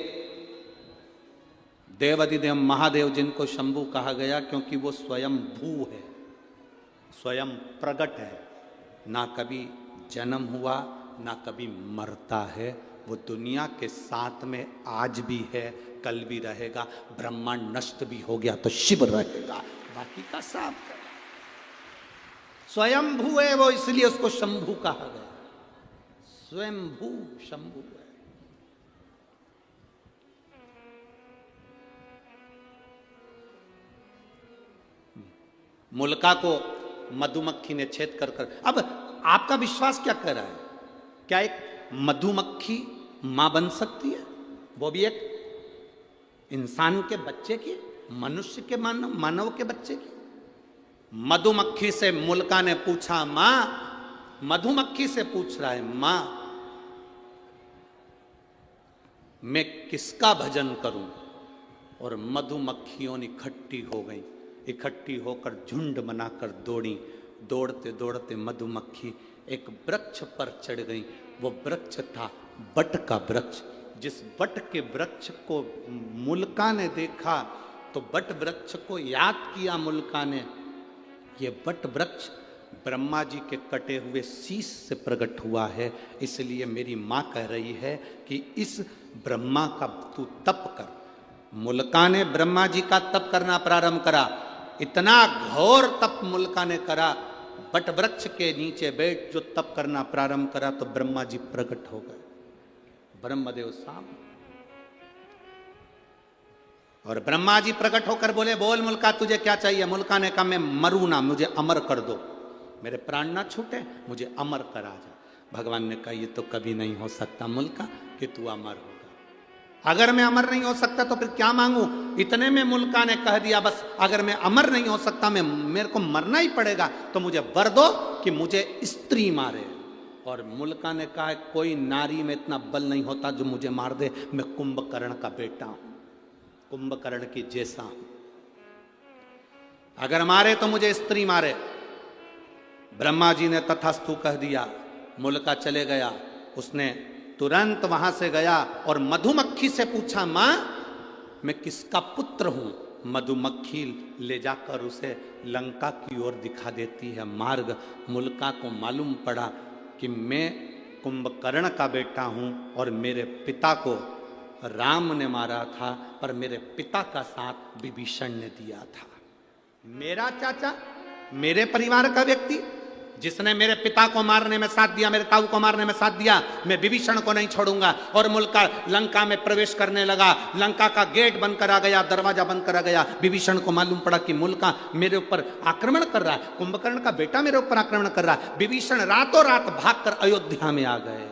देवाधिदेव महादेव जिनको शंभू कहा गया, क्योंकि वो स्वयं भू है, स्वयं प्रगट है। ना कभी जन्म हुआ, ना कभी मरता है। वो दुनिया के साथ में आज भी है, कल भी रहेगा। ब्रह्मांड नष्ट भी हो गया तो शिव रहेगा, बाकी का सब स्वयं भू है वो, इसलिए उसको शंभू कहा गया। स्वयं भू शंभू है। मुल्का को मधुमक्खी ने छेद कर कर, अब आपका विश्वास क्या कर रहा है? क्या एक मधुमक्खी मां बन सकती है? वो भी एक इंसान के बच्चे की, मनुष्य के मानव के बच्चे की? मधुमक्खी से मुल्का ने पूछा, मां, मधुमक्खी से पूछ रहा है, मां मैं किसका भजन करूं? और मधुमक्खियों इकट्ठी हो गई, इकट्ठी होकर झुंड बनाकर दौड़ी। दौड़ते दौड़ते मधुमक्खी एक वृक्ष पर चढ़ गई। वो वृक्ष था बट का वृक्ष। जिस बट के वृक्ष को मुल्का ने देखा तो बट वृक्ष को याद किया मुल्का ने। ये बट वृक्ष ब्रह्मा जी के कटे हुए शीश से प्रकट हुआ है, इसलिए मेरी माँ कह रही है कि इस ब्रह्मा का तू तप कर। मुल्का ने ब्रह्मा जी का तप करना प्रारंभ करा। इतना घोर तप मुल्का ने करा, बट वृक्ष के नीचे बैठ जो तप करना प्रारंभ करा तो ब्रह्मा जी प्रकट हो गए, ब्रह्मदेव सामने। और ब्रह्मा जी प्रकट होकर बोले, बोल मुल्का तुझे क्या चाहिए? मुल्का ने कहा, मैं मरूं ना, मुझे अमर कर दो, मेरे प्राण ना छूटे, मुझे अमर करा जा। भगवान ने कहा, ये तो कभी नहीं हो सकता मुल्का कि तू अमर होगा। अगर मैं अमर नहीं हो सकता तो फिर क्या मांगू? इतने में मुल्का ने कह दिया, बस अगर मैं अमर नहीं हो सकता, मेरे को मरना ही पड़ेगा, तो मुझे वर दो कि मुझे स्त्री मारे। और मुल्का ने कहा, कोई नारी में इतना बल नहीं होता जो मुझे मार दे, मैं कुंभकर्ण का बेटा हूं, कुंभकर्ण की जैसा हूं, अगर मारे तो मुझे स्त्री मारे। ब्रह्मा जी ने तथास्तु कह दिया। मुल्का चले गया, उसने तुरंत वहां से गया और मधुमक्खी से पूछा, मां मैं किसका पुत्र हूं? मधुमक्खी ले जाकर उसे लंका की ओर दिखा देती है मार्ग। मुल्का को मालूम पड़ा कि मैं कुंभकर्ण का बेटा हूं और मेरे पिता को राम ने मारा था, पर मेरे पिता का साथ विभीषण ने दिया था। मेरा चाचा, मेरे परिवार का व्यक्ति जिसने मेरे पिता को मारने में साथ दिया, मेरे ताऊ को मारने में साथ दिया, मैं विभीषण को नहीं छोड़ूंगा। और मुल्का लंका में प्रवेश करने लगा, लंका का गेट बंद करा गया, दरवाजा बंद करा गया। विभीषण को मालूम पड़ा कि मुल्का मेरे ऊपर आक्रमण कर रहा है, कुंभकर्ण का बेटा मेरे ऊपर आक्रमण कर रहा है। विभीषण रातों रात भागकर अयोध्या में आ गए।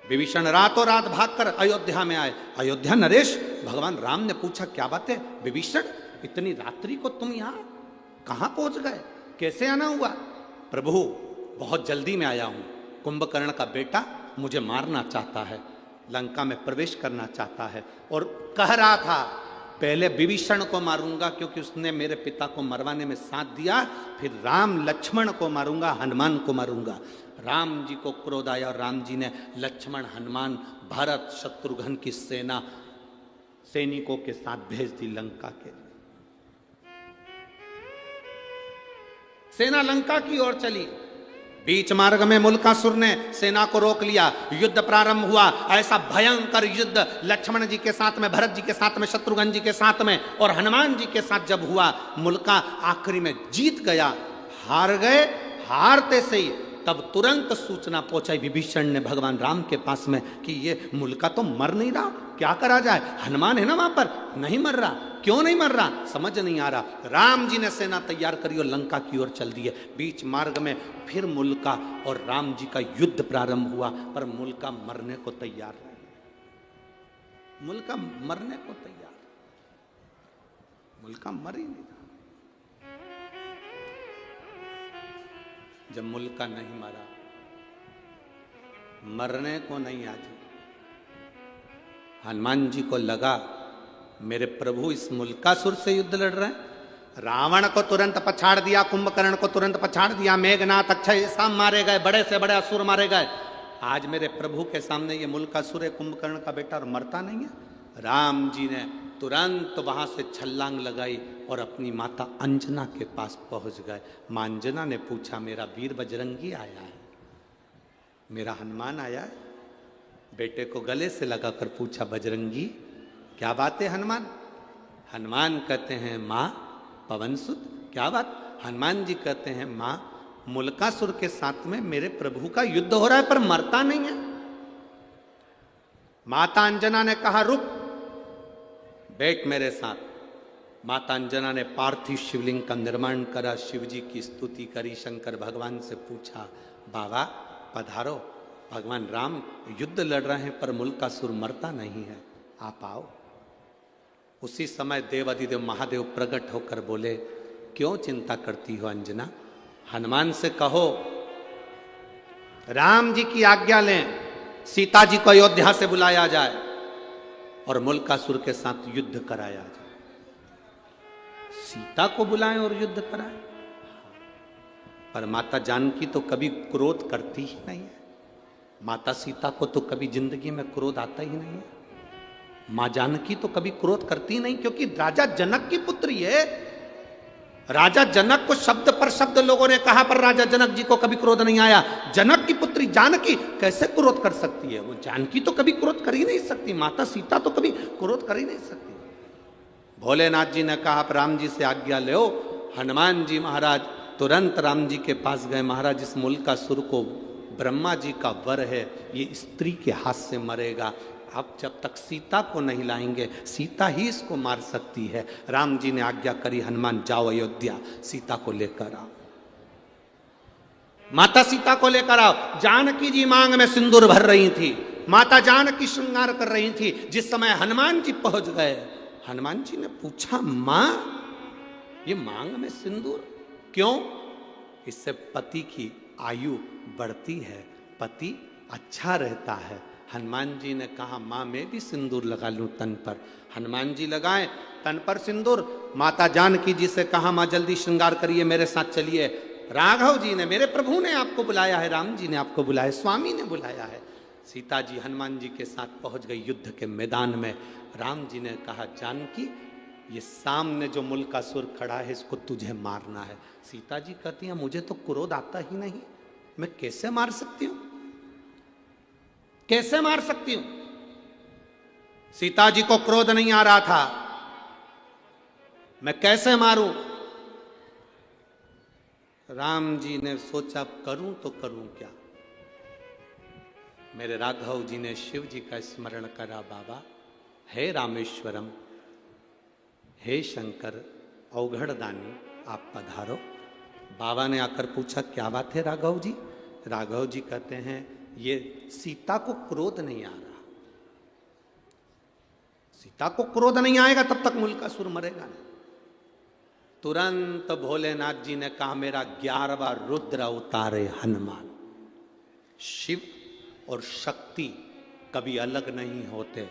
विभीषण रातों रात भागकर अयोध्या में आए। अयोध्या नरेश, भगवान राम ने पूछा क्या बात है विभीषण, इतनी रात्रि को तुम यहां कहां पहुंच गए, कैसे आना हुआ? प्रभु बहुत जल्दी में आया हूं, कुंभकर्ण का बेटा मुझे मारना चाहता है, लंका में प्रवेश करना चाहता है, और कह रहा था पहले विभीषण को मारूंगा क्योंकि उसने मेरे पिता को मरवाने में साथ दिया, फिर राम लक्ष्मण को मारूंगा, हनुमान को मारूंगा। राम जी को क्रोध आया और राम जी ने लक्ष्मण, हनुमान, भरत, शत्रुघ्न की सेना सैनिकों के साथ भेज दी लंका के लिए। सेना लंका की ओर चली। बीच मार्ग में मुल्कासुर ने सेना को रोक लिया, युद्ध प्रारंभ हुआ। ऐसा भयंकर युद्ध लक्ष्मण जी के साथ में, भरत जी के साथ में, शत्रुघ्न जी के साथ में और हनुमान जी के साथ जब हुआ, मुल्का आखिरी में जीत गया। हार गए, हारते से ही तब तुरंत सूचना पहुंचाई विभीषण ने भगवान राम के पास में कि ये मुल्का तो मर नहीं रहा, क्या करा जाए? हनुमान है ना वहां पर, नहीं मर रहा, क्यों नहीं मर रहा समझ नहीं आ रहा। राम जी ने सेना तैयार करी और लंका की ओर चल दिए। बीच मार्ग में फिर मुल्का और राम जी का युद्ध प्रारंभ हुआ, पर मुल्का मरने को तैयार नहीं। मुल्का मरने को तैयार, मुल्का मर ही नहीं। जब मुल्का नहीं मरा, मरने को नहीं आज, हनुमान जी को लगा मेरे प्रभु इस मुल्कासुर से युद्ध लड़ रहे हैं। रावण को तुरंत पछाड़ दिया, कुंभकर्ण को तुरंत पछाड़ दिया, मेघनाथ, अक्षय सब मारे गए, बड़े से बड़े असुर मारे गए। आज मेरे प्रभु के सामने ये मुल्कासुर है, कुंभकर्ण का बेटा, और मरता नहीं है। राम जी ने तुरंत वहां से छलांग लगाई और अपनी माता अंजना के पास पहुंच गए। मां अंजना ने पूछा मेरा वीर बजरंगी आया है, मेरा हनुमान आया है? बेटे को गले से लगाकर पूछा बजरंगी क्या बात है हनुमान? हनुमान कहते हैं मां पवन सुत, क्या बात? हनुमान जी कहते हैं मां मुल्कासुर के साथ में मेरे प्रभु का युद्ध हो रहा है पर मरता नहीं है। माता अंजना ने कहा रुक, बैठ मेरे साथ। माता अंजना ने पार्थिव शिवलिंग का निर्माण करा, शिव जी की स्तुति करी, शंकर भगवान से पूछा बाबा पधारो, भगवान राम युद्ध लड़ रहे हैं पर मुल्कासुर मरता नहीं है, आप आओ। उसी समय देवाधिदेव महादेव प्रकट होकर बोले क्यों चिंता करती हो अंजना, हनुमान से कहो राम जी की आज्ञा लें, सीता जी को अयोध्या से बुलाया जाए और मुल्कासुर के साथ युद्ध कराया जाए। सीता को बुलाएं और युद्ध कराएं। पर माता जानकी तो कभी क्रोध करती ही नहीं है। माता सीता को तो कभी जिंदगी में क्रोध आता ही नहीं है। मां जानकी तो कभी क्रोध करती नहीं, क्योंकि राजा जनक की पुत्री है। राजा जनक को शब्द पर शब्द लोगों ने कहा, पर राजा जनक जी को कभी क्रोध नहीं आया। जनक की पुत्री जानकी कैसे क्रोध कर सकती है? वो जानकी तो कभी क्रोध कर ही नहीं सकती, माता सीता तो कभी क्रोध कर ही नहीं सकती। भोलेनाथ जी ने कहा आप राम जी से आज्ञा लो। हनुमान जी महाराज तुरंत राम जी के पास गए। महाराज इस मुल्कासुर को ब्रह्मा जी का वर है, ये स्त्री के हाथ से मरेगा, आप जब तक सीता को नहीं लाएंगे सीता ही इसको मार सकती है। राम जी ने आज्ञा करी हनुमान जाओ अयोध्या, सीता को लेकर आओ, माता सीता को लेकर आओ। जानकी जी मांग में सिंदूर भर रही थी, माता जानकी श्रृंगार कर रही थी। जिस समय हनुमान जी पहुंच गए, हनुमान जी ने पूछा मां ये मांग में सिंदूर क्यों? इससे पति की आयु बढ़ती है, पति अच्छा रहता है। हनुमान जी ने कहा मां मैं भी सिंदूर लगा लूं तन पर। हनुमान जी लगाए तन पर सिंदूर। माता जानकी जी से कहा मां जल्दी श्रृंगार करिए, मेरे साथ चलिए, राघव जी ने, मेरे प्रभु ने आपको बुलाया है, राम जी ने आपको बुलाया, स्वामी ने बुलाया है। सीता जी हनुमान जी के साथ पहुंच गई युद्ध के मैदान में। राम जी ने कहा जानकी ये सामने जो मुल्कासुर खड़ा है इसको तुझे मारना है। सीता जी कहती है मुझे तो क्रोध आता ही नहीं, मैं कैसे मार सकती हूं? कैसे मार सकती हूं? सीता जी को क्रोध नहीं आ रहा था, मैं कैसे मारूं? राम जी ने सोचा करूं तो करूं क्या। मेरे राघव जी ने शिव जी का स्मरण करा, बाबा हे रामेश्वरम, हे शंकर अवघड़दानी आप पधारो। बाबा ने आकर पूछा क्या बात है राघव जी? राघव जी कहते हैं ये सीता को क्रोध नहीं आ रहा। सीता को क्रोध नहीं आएगा तब तक मुल्कासुर मरेगा नहीं। तुरंत भोलेनाथ जी ने कहा मेरा 11वां रुद्र उतारे हनुमान। शिव और शक्ति कभी अलग नहीं होते।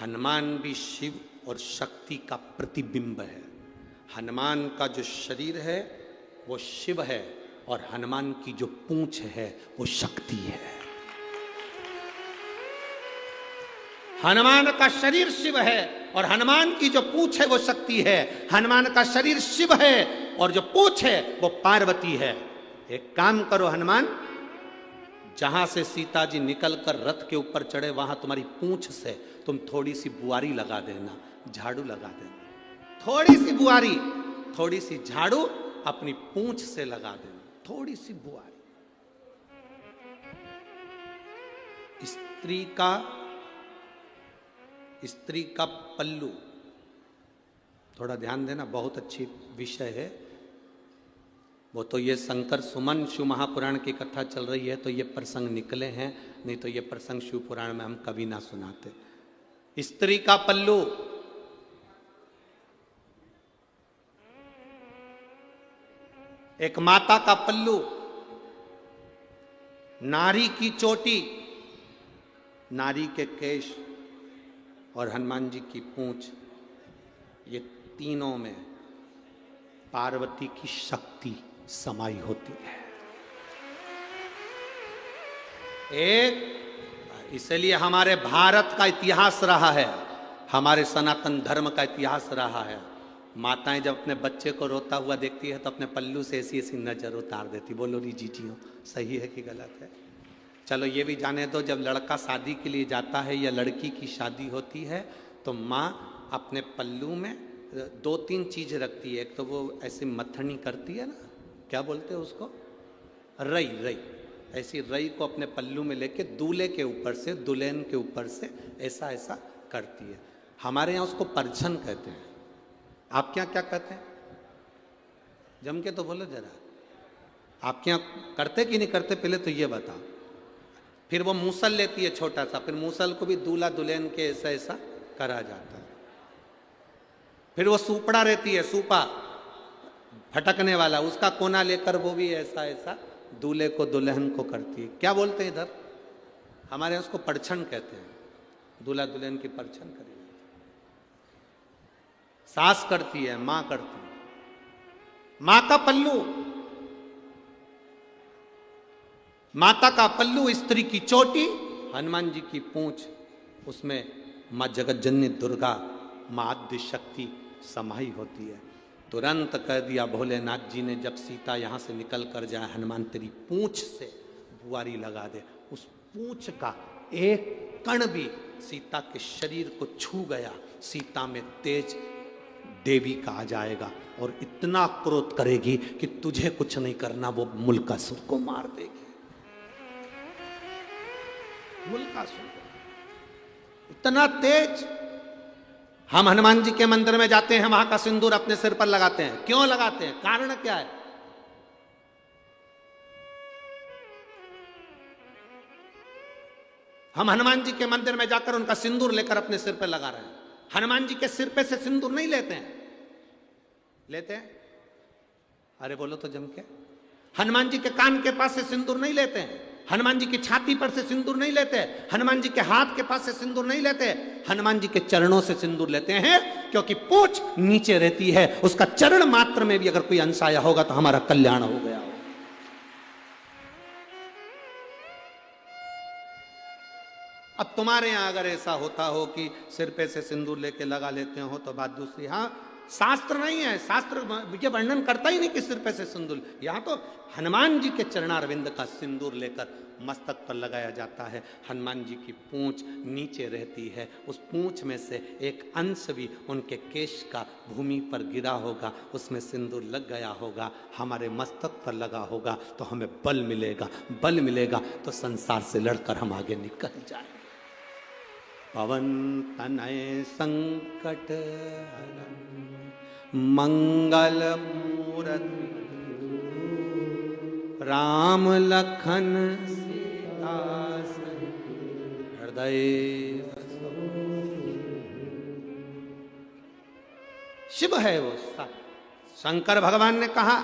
हनुमान भी शिव और शक्ति का प्रतिबिंब है। हनुमान का जो शरीर है वो शिव है और हनुमान की जो पूंछ है वो शक्ति है। हनुमान का शरीर शिव है और हनुमान की जो पूंछ है वो शक्ति है। हनुमान का शरीर शिव है और जो पूंछ है वो पार्वती है। एक काम करो हनुमान, जहां से सीता जी निकलकर रथ के ऊपर चढ़े वहां तुम्हारी पूंछ से तुम थोड़ी सी बुआरी लगा देना, झाड़ू लगा देना। थोड़ी सी बुआरी, थोड़ी सी झाड़ू अपनी पूंछ से लगा देना, थोड़ी सी बुआरी। स्त्री का पल्लू, थोड़ा ध्यान देना, बहुत अच्छी विषय है। वो तो ये शंकर सुमन शिव महापुराण की कथा चल रही है तो ये प्रसंग निकले हैं, नहीं तो ये प्रसंग शिव पुराण में हम कभी ना सुनाते। स्त्री का पल्लू, एक माता का पल्लू, नारी की चोटी, नारी के केश और हनुमान जी की पूंछ, ये तीनों में पार्वती की शक्ति समाई होती है। एक इसलिए हमारे भारत का इतिहास रहा है, हमारे सनातन धर्म का इतिहास रहा है। माताएं जब अपने बच्चे को रोता हुआ देखती है तो अपने पल्लू से ऐसी ऐसी नजर उतार देती। बोलो री जीजियो, सही है कि गलत है? चलो ये भी जाने दो, जब लड़का शादी के लिए जाता है या लड़की की शादी होती है तो माँ अपने पल्लू में 2-3 चीज रखती है। एक तो वो ऐसी मथनी करती है ना, क्या बोलते हैं उसको, रई। रई, ऐसी रई को अपने पल्लू में लेके दूल्हे के ऊपर से, दुल्हन के ऊपर से ऐसा ऐसा करती है। हमारे यहाँ उसको परछन कहते हैं। आपके यहाँ क्या कहते हैं? जम के तो बोलो जरा, आपके यहाँ करते कि नहीं करते पहले तो ये बताओ। फिर वो मूसल लेती है छोटा सा, फिर मूसल को भी दूल्हा दुल्हन के ऐसा ऐसा करा जाता है। फिर वो सूपड़ा रहती है, सूपा फटकने वाला, उसका कोना लेकर वो भी ऐसा ऐसा दूल्हे को दुल्हन को करती है। क्या बोलते हैं इधर? हमारे यहाँ उसको परछन कहते हैं। दूल्हा दुल्हन की परछन करी, सास करती है, मां करती है। मां का पल्लू, माता का पल्लू, स्त्री की चोटी, हनुमान जी की पूंछ, उसमें मां जगत जननी दुर्गा, मां आद्य शक्ति समाई होती है। तुरंत कह दिया भोलेनाथ जी ने, जब सीता यहां से निकल कर जाए, हनुमान तेरी पूंछ से बुआरी लगा दे। उस पूंछ का एक कण भी सीता के शरीर को छू गया, सीता में तेज देवी का आ जाएगा और इतना क्रोध करेगी कि तुझे कुछ नहीं करना, वो मुल्कासुर को मार देगी। मुल्कासुर इतना तेज। हम हनुमान जी के मंदिर में जाते हैं, वहां का सिंदूर अपने सिर पर लगाते हैं। क्यों लगाते हैं? कारण क्या है? हम हनुमान जी के मंदिर में जाकर उनका सिंदूर लेकर अपने सिर पर लगा रहे हैं। हनुमान जी के सिर पे से सिंदूर नहीं लेते हैं। लेते हैं? अरे बोलो तो जम के। हनुमान जी के कान के पास से सिंदूर नहीं लेते हैं। हनुमान जी की छाती पर से सिंदूर नहीं लेते, हनुमान जी के हाथ के पास से सिंदूर नहीं लेते, हनुमान जी के चरणों से सिंदूर लेते हैं, क्योंकि पूंछ नीचे रहती है, उसका चरण मात्र में भी अगर कोई अंश आया होगा तो हमारा कल्याण हो गया। अब तुम्हारे यहां अगर ऐसा होता हो कि सिर पे से सिंदूर लेके लगा लेते हो तो बात दूसरी। हाँ, शास्त्र नहीं है, शास्त्र ये वर्णन करता ही नहीं कि सिर पे से सिंदूर। यहाँ तो हनुमान जी के चरणारविंद का सिंदूर लेकर मस्तक पर लगाया जाता है। हनुमान जी की पूंछ नीचे रहती है, उस पूंछ में से एक अंश भी उनके केश का भूमि पर गिरा होगा, उसमें सिंदूर लग गया होगा, हमारे मस्तक पर लगा होगा तो हमें बल मिलेगा, बल मिलेगा तो संसार से लड़कर हम आगे निकल जाएंगे। पवन तनय संकट हरन मंगल मूरति राम लखन सीता सहित हृदय। शिव है वो। शंकर भगवान ने कहा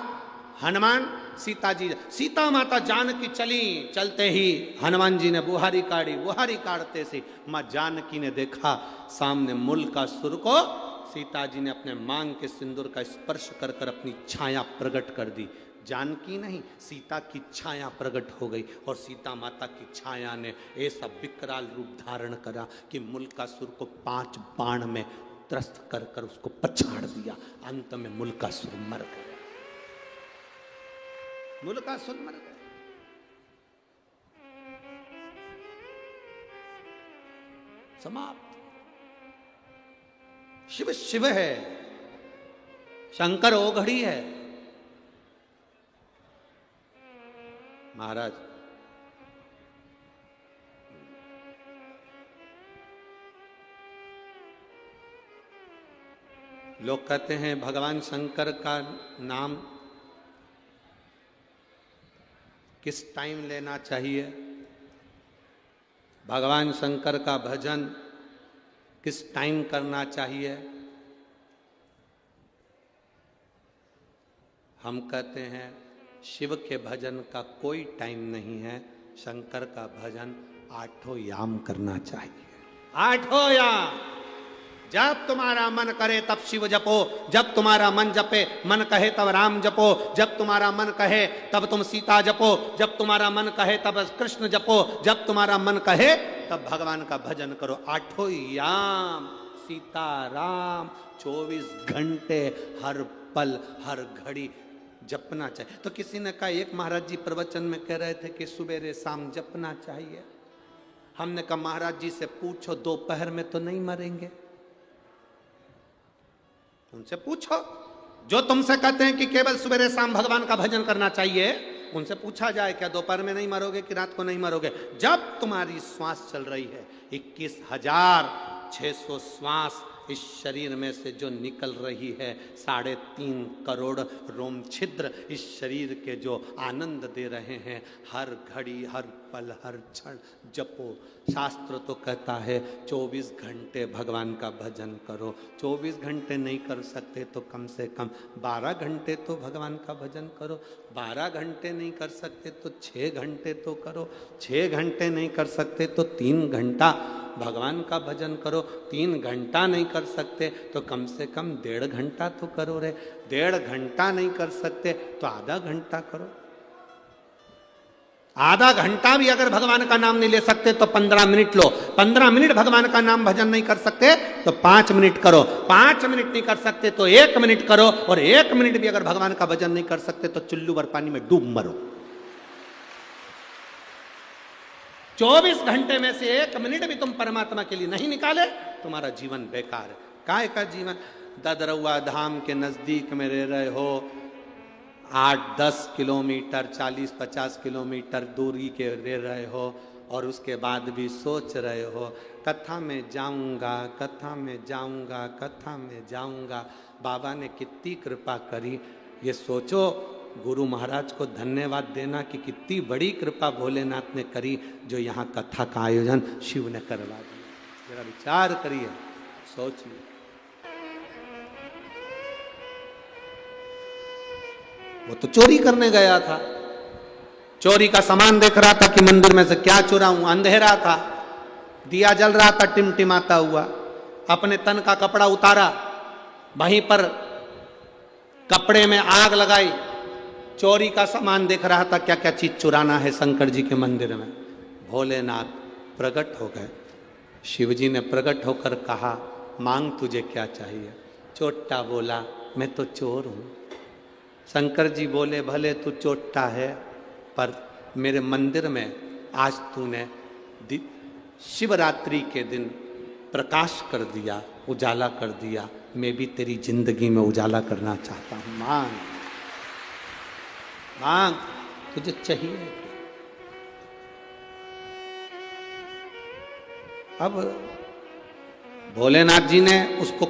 हनुमान सीता जी, सीता माता जानकी चली, चलते ही हनुमान जी ने बुहारी काढ़ी, बुहारी काढ़ते से माँ जानकी ने देखा सामने मूलकासुर को। सीता जी ने अपने मांग के सिंदूर का स्पर्श कर कर अपनी छाया प्रकट कर दी। जानकी नहीं, सीता की छाया प्रकट हो गई और सीता माता की छाया ने ऐसा विकराल रूप धारण करा कि मूलकासुर को 5 बाण में त्रस्त कर कर उसको पछाड़ दिया। अंत में मूलकासुर मर गया, मूलकासुर मर गया। समाप्त। शिव शिव है, शंकर ओघड़ी है। महाराज लोग कहते हैं भगवान शंकर का नाम किस टाइम लेना चाहिए, भगवान शंकर का भजन किस टाइम करना चाहिए। हम कहते हैं शिव के भजन का कोई टाइम नहीं है, शंकर का भजन 8 याम करना चाहिए। 8 याम। जब तुम्हारा मन करे तब शिव जपो, जब तुम्हारा मन जपे, मन कहे तब राम जपो, जब तुम्हारा मन कहे तब तुम सीता जपो, जब तुम्हारा मन कहे तब कृष्ण जपो, जब तुम्हारा मन कहे तब भगवान का भजन करो। 8 याम सीता राम 24 घंटे हर पल हर घड़ी जपना चाहिए। तो किसी ने कहा, एक महाराज जी प्रवचन में कह रहे थे कि सुबेरे शाम जपना चाहिए। हमने कहा महाराज जी से पूछो, दोपहर में तो नहीं मरेंगे, उनसे पूछो। जो तुमसे कहते हैं कि केवल सुबेरे शाम भगवान का भजन करना चाहिए, उनसे पूछा जाए क्या दोपहर में नहीं मरोगे कि रात को नहीं मरोगे। जब तुम्हारी श्वास चल रही है, 21,600 श्वास इस शरीर में से जो निकल रही है, 3.5 करोड़ रोम छिद्र इस शरीर के जो आनंद दे रहे हैं, हर घड़ी हर पल हर क्षण जपो। शास्त्र तो कहता है 24 घंटे भगवान का भजन करो। 24 घंटे नहीं कर सकते तो कम से कम 12 घंटे तो भगवान का भजन करो। 12 घंटे नहीं कर सकते तो 6 घंटे तो करो। 6 घंटे नहीं कर सकते तो 3 घंटा भगवान का भजन करो। 3 घंटा नहीं कर सकते तो कम से कम 1.5 घंटा तो करो रे। 1.5 घंटा नहीं कर सकते तो आधा घंटा करो। आधा घंटा भी अगर भगवान का नाम नहीं ले सकते तो 15 मिनट लो। 15 मिनट भगवान का नाम भजन नहीं कर सकते तो 5 मिनट करो। 5 मिनट नहीं कर सकते तो 1 मिनट करो। और 1 मिनट भी अगर भगवान का भजन नहीं कर सकते तो चुल्लू भर पानी में डूब मरो। 24 घंटे में से 1 मिनट भी तुम परमात्मा के लिए नहीं निकाले, तुम्हारा जीवन बेकार है। काय का जीवन? ददरौआ धाम के नजदीक में रह रहे हो, 8-10 किलोमीटर 40-50 किलोमीटर दूरी के रह रहे हो, और उसके बाद भी सोच रहे हो कथा में जाऊंगा, कथा में जाऊंगा, कथा में जाऊंगा। बाबा ने कितनी कृपा करी, ये सोचो। गुरु महाराज को धन्यवाद देना कि कितनी बड़ी कृपा भोलेनाथ ने करी, जो यहाँ कथा का आयोजन शिव ने करवा दिया। जरा विचार करिए, सोचिए। वो तो चोरी करने गया था, चोरी का सामान देख रहा था कि मंदिर में से क्या चुराऊं। अंधेरा था, दिया जल रहा था टिमटिमाता हुआ। अपने तन का कपड़ा उतारा, वहीं पर कपड़े में आग लगाई। चोरी का सामान देख रहा था, क्या क्या चीज चुराना है शंकर जी के मंदिर में। भोलेनाथ प्रकट हो गए। शिव जी ने प्रकट होकर कहा, मांग तुझे क्या चाहिए। चोट्टा बोला मैं तो चोर हूं। शंकर जी बोले भले तू चोट्टा है, पर मेरे मंदिर में आज तूने शिवरात्रि के दिन प्रकाश कर दिया, उजाला कर दिया, मैं भी तेरी जिंदगी में उजाला करना चाहता हूं। मांग मांग, तुझे चाहिए। अब भोलेनाथ जी ने उसको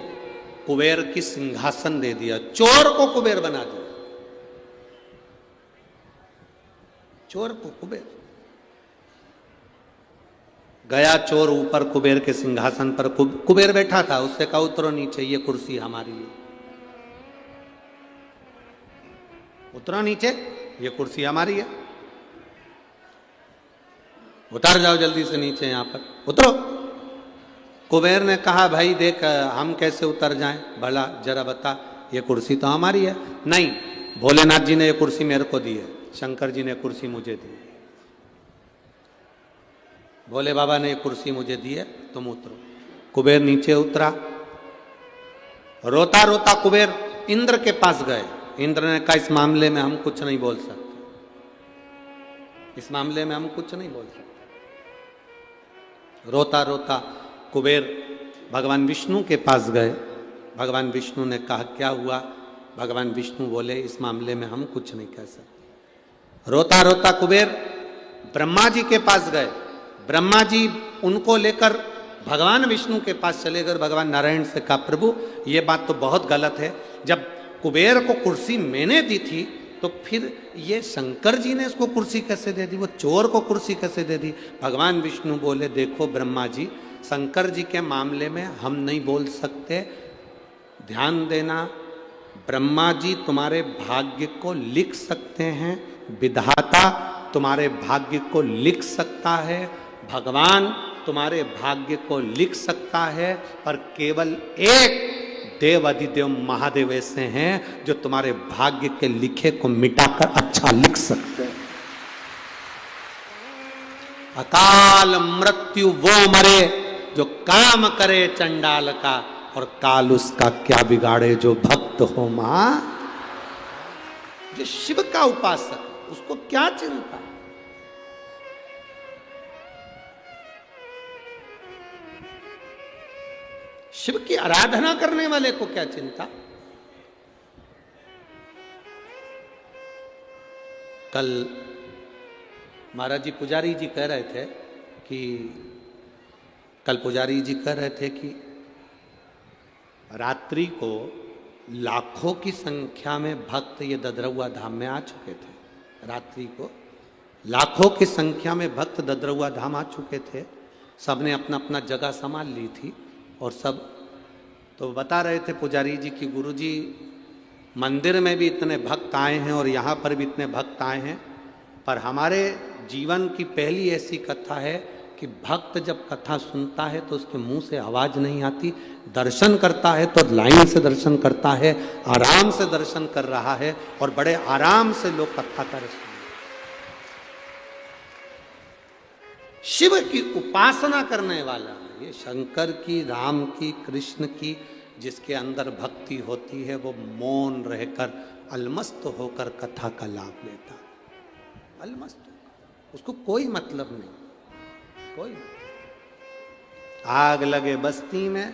कुबेर की सिंहासन दे दिया, चोर को कुबेर बना दिया, चोर को कुबेर। गया चोर ऊपर कुबेर के सिंहासन पर, कुबेर बैठा था, उससे कहा उतरो नीचे, ये कुर्सी हमारी है। उतरो नीचे, ये कुर्सी हमारी है, उतर जाओ जल्दी से नीचे, यहां पर उतरो। कुबेर ने कहा भाई देख हम कैसे उतर जाएं, भला जरा बता, ये कुर्सी तो हमारी है। नहीं, भोलेनाथ जी ने ये कुर्सी मेरे को दी है, शंकर जी ने कुर्सी मुझे दी है, भोले बाबा ने ये कुर्सी मुझे दी है, तुम उतरो। कुबेर नीचे उतरा, रोता रोता कुबेर इंद्र के पास गए। इंद्र ने कहा इस मामले में हम कुछ नहीं बोल सकते, इस मामले में हम कुछ नहीं बोल सकते। रोता रोता कुबेर भगवान विष्णु के पास गए। भगवान विष्णु ने कहा क्या हुआ? भगवान विष्णु बोले इस मामले में हम कुछ नहीं कह सकते। रोता रोता कुबेर ब्रह्मा जी के पास गए। ब्रह्मा जी उनको लेकर भगवान विष्णु के पास चले गए। भगवान नारायण से कहा प्रभु ये बात तो बहुत गलत है, जब कुबेर को कुर्सी मैंने दी थी तो फिर ये शंकर जी ने इसको कुर्सी कैसे दे दी, वो चोर को कुर्सी कैसे दे दी? भगवान विष्णु बोले देखो ब्रह्मा जी, शंकर जी के मामले में हम नहीं बोल सकते, ध्यान देना, ब्रह्मा जी तुम्हारे भाग्य को लिख सकते हैं, विधाता तुम्हारे भाग्य को लिख सकता है, भगवान तुम्हारे भाग्य को लिख सकता है, पर केवल एक देव अधिदेव महादेव ऐसे हैं जो तुम्हारे भाग्य के लिखे को मिटाकर अच्छा लिख सकते हैं। अकाल मृत्यु वो मरे जो काम करे चंडाल का, और काल उसका क्या बिगाड़े जो भक्त हो मां। जो शिव का उपासक उसको क्या चिंता? शिव की आराधना करने वाले को क्या चिंता? कल महाराज जी पुजारी जी कह रहे थे कि रात्रि को लाखों की संख्या में भक्त ये ददरौआ धाम में आ चुके थे। रात्रि को लाखों की संख्या में भक्त ददरौआ धाम आ चुके थे। सबने अपना अपना जगह संभाल ली थी और सब तो बता रहे थे पुजारी जी की गुरु जी मंदिर में भी इतने भक्त आए हैं और यहाँ पर भी इतने भक्त आए हैं, पर हमारे जीवन की पहली ऐसी कथा है कि भक्त जब कथा सुनता है तो उसके मुंह से आवाज नहीं आती, दर्शन करता है तो लाइन से दर्शन करता है, आराम से दर्शन कर रहा है और बड़े आराम से लोग कथा कर रहे हैं। शिव की उपासना करने वाला, ये शंकर की, राम की, कृष्ण की जिसके अंदर भक्ति होती है वो मौन रहकर अलमस्त होकर कथा का लाभ लेता, अलमस्त होकर, उसको कोई मतलब नहीं, कोई। आग लगे बस्ती में,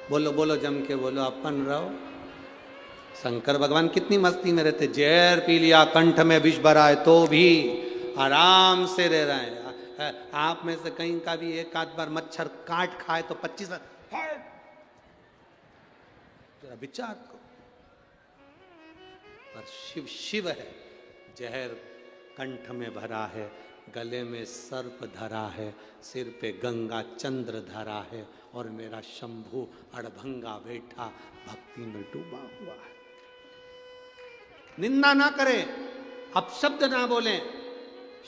बोलो बोलो जम के बोलो, अपन रहो। शंकर भगवान कितनी मस्ती में रहते, जहर पी लिया, कंठ में विष भरा है तो भी आराम से रह रहे हैं। आप में से कहीं का भी एक आध बार मच्छर काट खाए तो 25 जरा विचार करो। पर शिव शिव है, जहर कंठ में भरा है, गले में सर्प धरा है, सिर पे गंगा चंद्र धरा है और मेरा शंभु अड़भंगा बैठा भक्ति में डूबा हुआ है। निंदा ना करें, अपशब्द ना बोलें,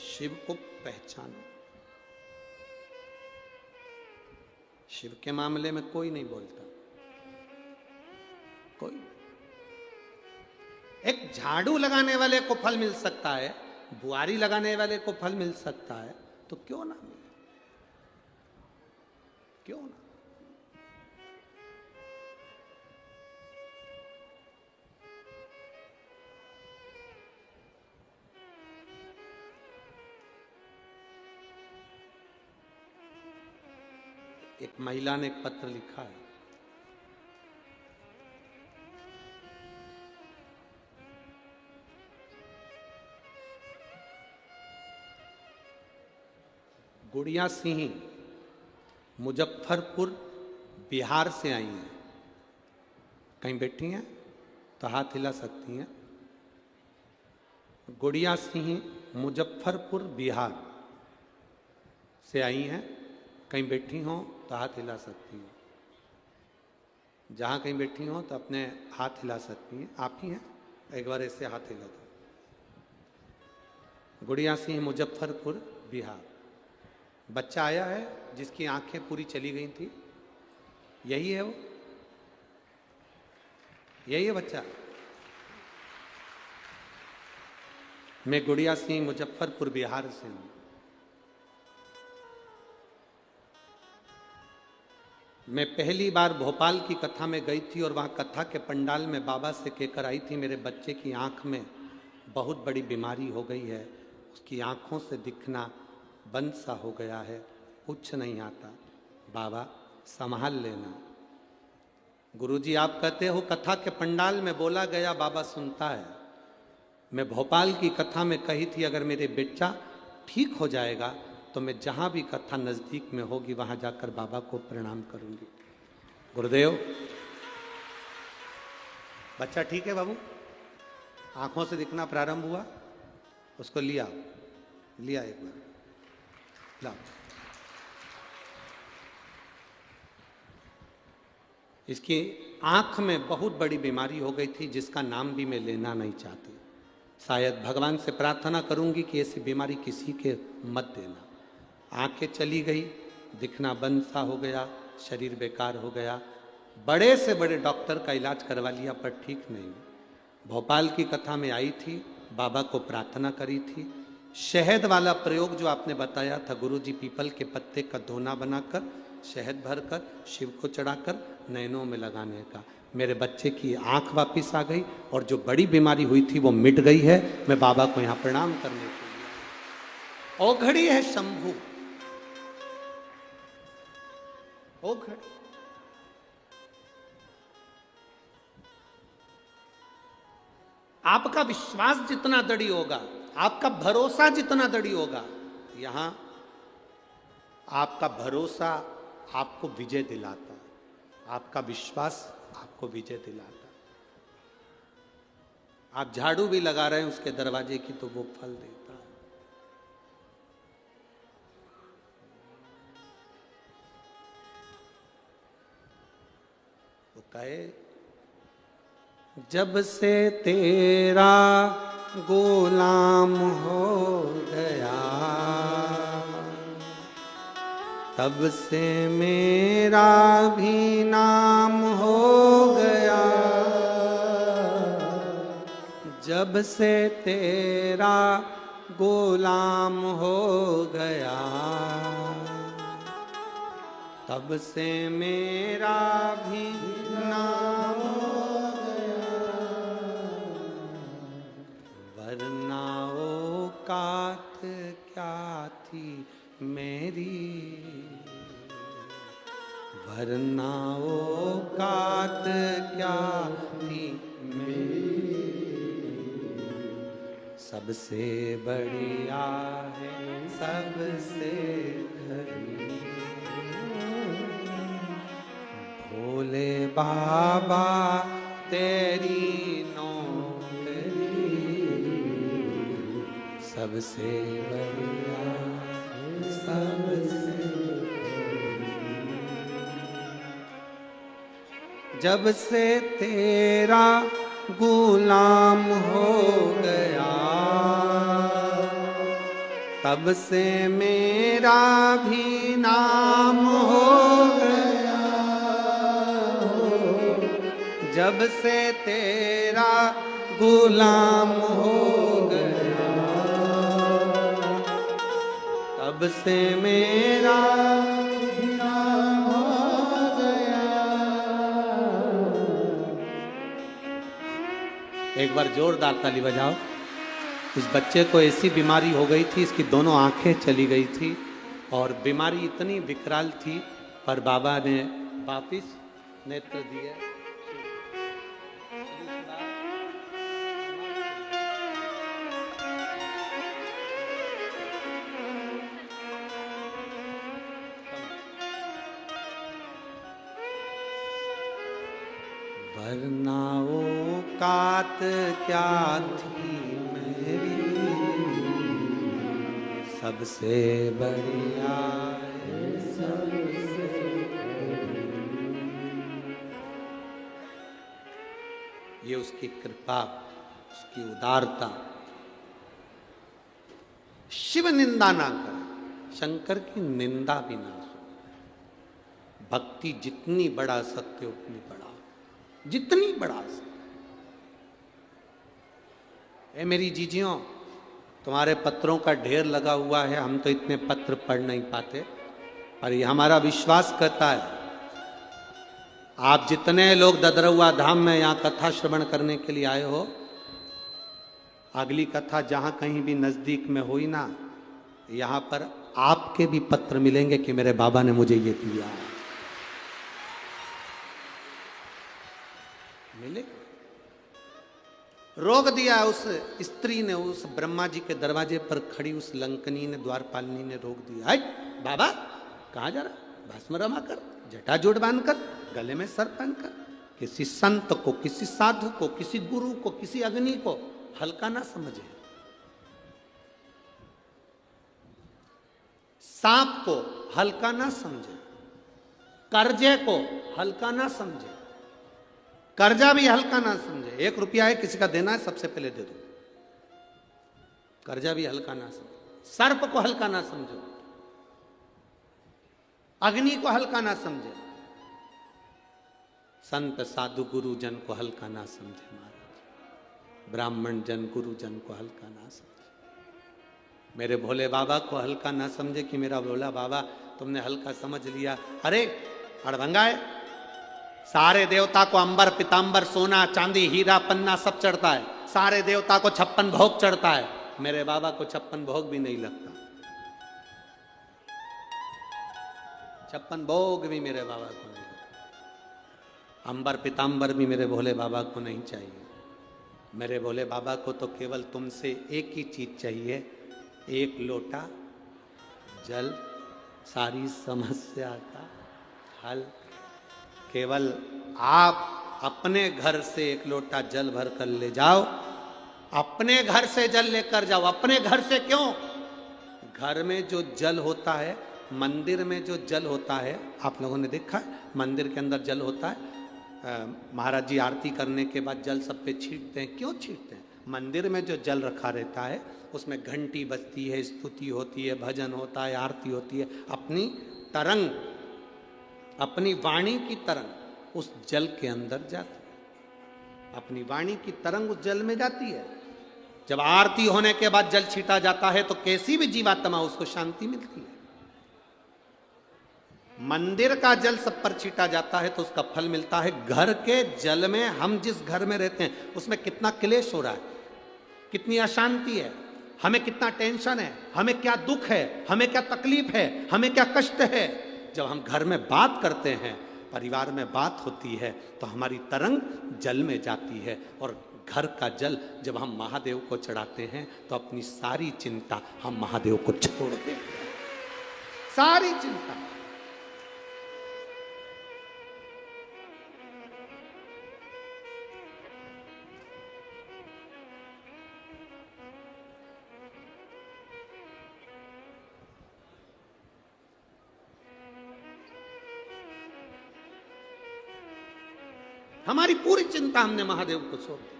शिव को पहचानो। शिव के मामले में कोई नहीं बोलता, कोई। एक झाड़ू लगाने वाले को फल मिल सकता है, बुआरी लगाने वाले को फल मिल सकता है, तो क्यों ना मिले, क्यों ना? एक महिला ने एक पत्र लिखा है। गुड़िया सिंह मुजफ्फरपुर बिहार से आई हैं। कहीं बैठी हैं तो हाथ हिला सकती हैं। गुड़िया सिंह मुजफ्फरपुर बिहार से आई हैं। कहीं बैठी हों तो हाथ हिला सकती हैं। जहाँ कहीं बैठी हों तो अपने हाथ हिला सकती हैं। आप ही हैं, एक बार ऐसे हाथ हिला दो। गुड़िया सिंह मुजफ्फरपुर बिहार। बच्चा आया है जिसकी आंखें पूरी चली गई थी, यही है वो, यही है बच्चा। मैं गुड़िया सिंह मुजफ्फरपुर बिहार से हूं। मैं पहली बार भोपाल की कथा में गई थी और वहां कथा के पंडाल में बाबा से कहकर आई थी, मेरे बच्चे की आंख में बहुत बड़ी बीमारी हो गई है, उसकी आंखों से दिखना बंद सा हो गया है, कुछ नहीं आता, बाबा संभाल लेना। गुरुजी आप कहते हो कथा के पंडाल में बोला गया बाबा सुनता है। मैं भोपाल की कथा में कही थी अगर मेरे बेटा ठीक हो जाएगा तो मैं जहां भी कथा नजदीक में होगी वहां जाकर बाबा को प्रणाम करूंगी। गुरुदेव बच्चा ठीक है बाबू, आंखों से दिखना प्रारंभ हुआ, उसको लिया एक बार ला। इसकी आंख में बहुत बड़ी बीमारी हो गई थी जिसका नाम भी मैं लेना नहीं चाहती। शायद भगवान से प्रार्थना करूंगी कि ऐसी बीमारी किसी के मत देना। आंखें चली गई, दिखना बंद सा हो गया, शरीर बेकार हो गया। बड़े से बड़े डॉक्टर का इलाज करवा लिया पर ठीक नहीं। भोपाल की कथा में आई थी, बाबा को प्रार्थना करी थी। शहद वाला प्रयोग जो आपने बताया था गुरुजी, पीपल के पत्ते का धोना बनाकर शहद भरकर शिव को चढ़ाकर नैनों में लगाने का, मेरे बच्चे की आंख वापिस आ गई और जो बड़ी बीमारी हुई थी वो मिट गई है। मैं बाबा को यहाँ प्रणाम करने के लिए। ओघड़ी है शंभू, ओघड़ी। आपका विश्वास जितना दृढ़ होगा, आपका भरोसा जितना दृढ़ होगा, यहां आपका भरोसा आपको विजय दिलाता, आपका विश्वास आपको विजय दिलाता। आप झाड़ू भी लगा रहे हैं उसके दरवाजे की तो वो फल देता है। वो कहे जब से तेरा गुलाम हो गया तब से मेरा भी नाम हो गया। जब से तेरा गुलाम हो गया तब से मेरा भी नाम हो गया। वरना औकात क्या थी मेरी, वरना औकात क्या थी मेरी। सबसे बढ़िया है सबसे खरी, भोले बाबा तेरी नौकरी। सबसे बढ़िया सबसे। जब से तेरा गुलाम हो गया तब से मेरा भी नाम हो गया। जब से तेरा गुलाम हो गया तब से मेरा भी नाम हो गया। एक बार जोरदार ताली बजाओ। इस बच्चे को ऐसी बीमारी हो गई थी, इसकी दोनों आंखें चली गई थी और बीमारी इतनी विकराल थी पर बाबा ने वापिस नेत्र दिए। वरना औकात क्या थी मेरी, सबसे बढ़िया सबसे ये उसकी कृपा, उसकी उदारता। शिव निंदा ना करें, शंकर की निंदा भी ना सुने। भक्ति जितनी बढ़ा सकते उतनी बढ़ा, जितनी बढ़ा सकते। ए मेरी जीजियों, तुम्हारे पत्रों का ढेर लगा हुआ है, हम तो इतने पत्र पढ़ नहीं पाते, पर ये हमारा विश्वास करता है आप जितने लोग ददरौआ धाम में यहाँ कथा श्रवण करने के लिए आए हो, अगली कथा जहां कहीं भी नजदीक में हुई ना, यहां पर आपके भी पत्र मिलेंगे कि मेरे बाबा ने मुझे ये दिया, मिले। रोक दिया उस स्त्री ने, उस ब्रह्मा जी के दरवाजे पर खड़ी उस लंकनी ने, द्वारपालिनी ने रोक दिया। हट बाबा, कहाँ जा रहा? भस्म रमा कर, जटा जोड़ बांध कर, गले में सर पहन कर। किसी संत को, किसी साधु को, किसी गुरु को, किसी अग्नि को हल्का ना समझे, सांप को हल्का ना समझे, कर्जे को हल्का ना समझे, कर्जा भी हल्का ना समझे। 1 रुपया है, किसी का देना है, सबसे पहले दे दो, कर्जा भी हल्का ना समझे। सर्प को हल्का ना समझो, अग्नि को हल्का ना समझे, संत साधु गुरु जन को हल्का ना समझे महाराज, ब्राह्मण जन गुरु जन को हल्का ना समझे, मेरे भोले बाबा को हल्का ना समझे कि मेरा भोला बाबा तुमने हल्का समझ लिया। अरे अड़भंगा है, सारे देवता को अंबर पीतांबर सोना चांदी हीरा पन्ना सब चढ़ता है, सारे देवता को 56 भोग चढ़ता है, मेरे बाबा को 56 भोग भी नहीं लगता, 56 भोग भी मेरे बाबा को नहीं लगता, अंबर पीतांबर भी मेरे भोले बाबा को नहीं चाहिए। मेरे भोले बाबा को तो केवल तुमसे एक ही चीज चाहिए, 1 लोटा जल, सारी समस्या का हल। केवल आप अपने घर से 1 लोटा जल भर कर ले जाओ, अपने घर से जल लेकर जाओ। अपने घर से क्यों? घर में जो जल होता है, मंदिर में जो जल होता है, आप लोगों ने देखा है मंदिर के अंदर जल होता है, महाराज जी आरती करने के बाद जल सब पे छींटते हैं। क्यों छींटते हैं? मंदिर में जो जल रखा रहता है उसमें घंटी बजती है, स्तुति होती है, भजन होता है, आरती होती है, अपनी तरंग, अपनी वाणी की तरंग उस जल के अंदर जाती है, अपनी वाणी की तरंग उस जल में जाती है। जब आरती होने के बाद जल छीटा जाता है तो कैसी भी जीवात्मा उसको शांति मिलती है। मंदिर का जल सब पर छीटा जाता है तो उसका फल मिलता है। घर के जल में, हम जिस घर में रहते हैं उसमें कितना क्लेश हो रहा है, कितनी अशांति है, हमें कितना टेंशन है, हमें क्या दुख है, हमें क्या तकलीफ है, हमें क्या कष्ट है। जब हम घर में बात करते हैं, परिवार में बात होती है तो हमारी तरंग जल में जाती है। और घर का जल जब हम महादेव को चढ़ाते हैं तो अपनी सारी चिंता हम महादेव को छोड़ देते हैं, सारी चिंता। हमारी पूरी चिंता हमने महादेव को सौंप दी,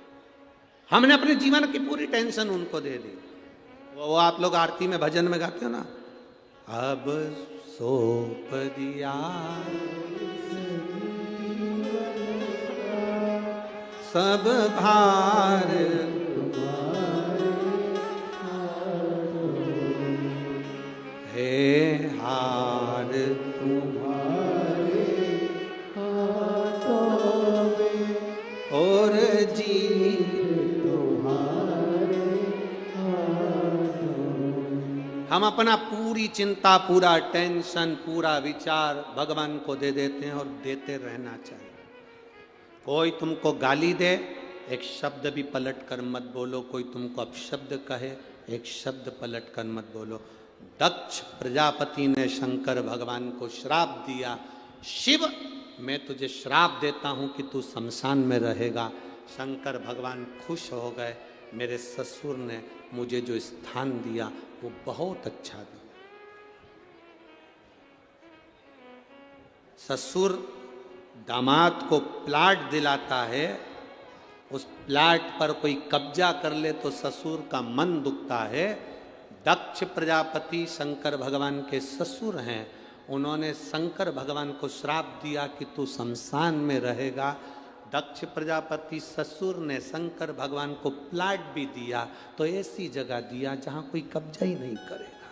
हमने अपने जीवन की पूरी टेंशन उनको दे दी। वो आप लोग आरती में भजन में गाते हो ना, अब सौंप दिया सब भार हे हार तुम्हारे और जी तुम्हारे। हम अपना पूरी चिंता, पूरा टेंशन, पूरा विचार भगवान को दे देते हैं और देते रहना चाहिए। कोई तुमको गाली दे, एक शब्द भी पलट कर मत बोलो। कोई तुमको अपशब्द कहे, एक शब्द पलट कर मत बोलो। दक्ष प्रजापति ने शंकर भगवान को श्राप दिया, शिव मैं तुझे श्राप देता हूं कि तू शमशान में रहेगा। शंकर भगवान खुश हो गए, मेरे ससुर ने मुझे जो स्थान दिया वो बहुत अच्छा दिया। ससुर दामाद को प्लाट दिलाता है, उस प्लाट पर कोई कब्जा कर ले तो ससुर का मन दुखता है। दक्ष प्रजापति शंकर भगवान के ससुर हैं, उन्होंने शंकर भगवान को श्राप दिया कि तू शमशान में रहेगा। दक्ष प्रजापति ससुर ने शंकर भगवान को प्लाट भी दिया, तो ऐसी जगह दिया जहां कोई कब्जा ही नहीं करेगा।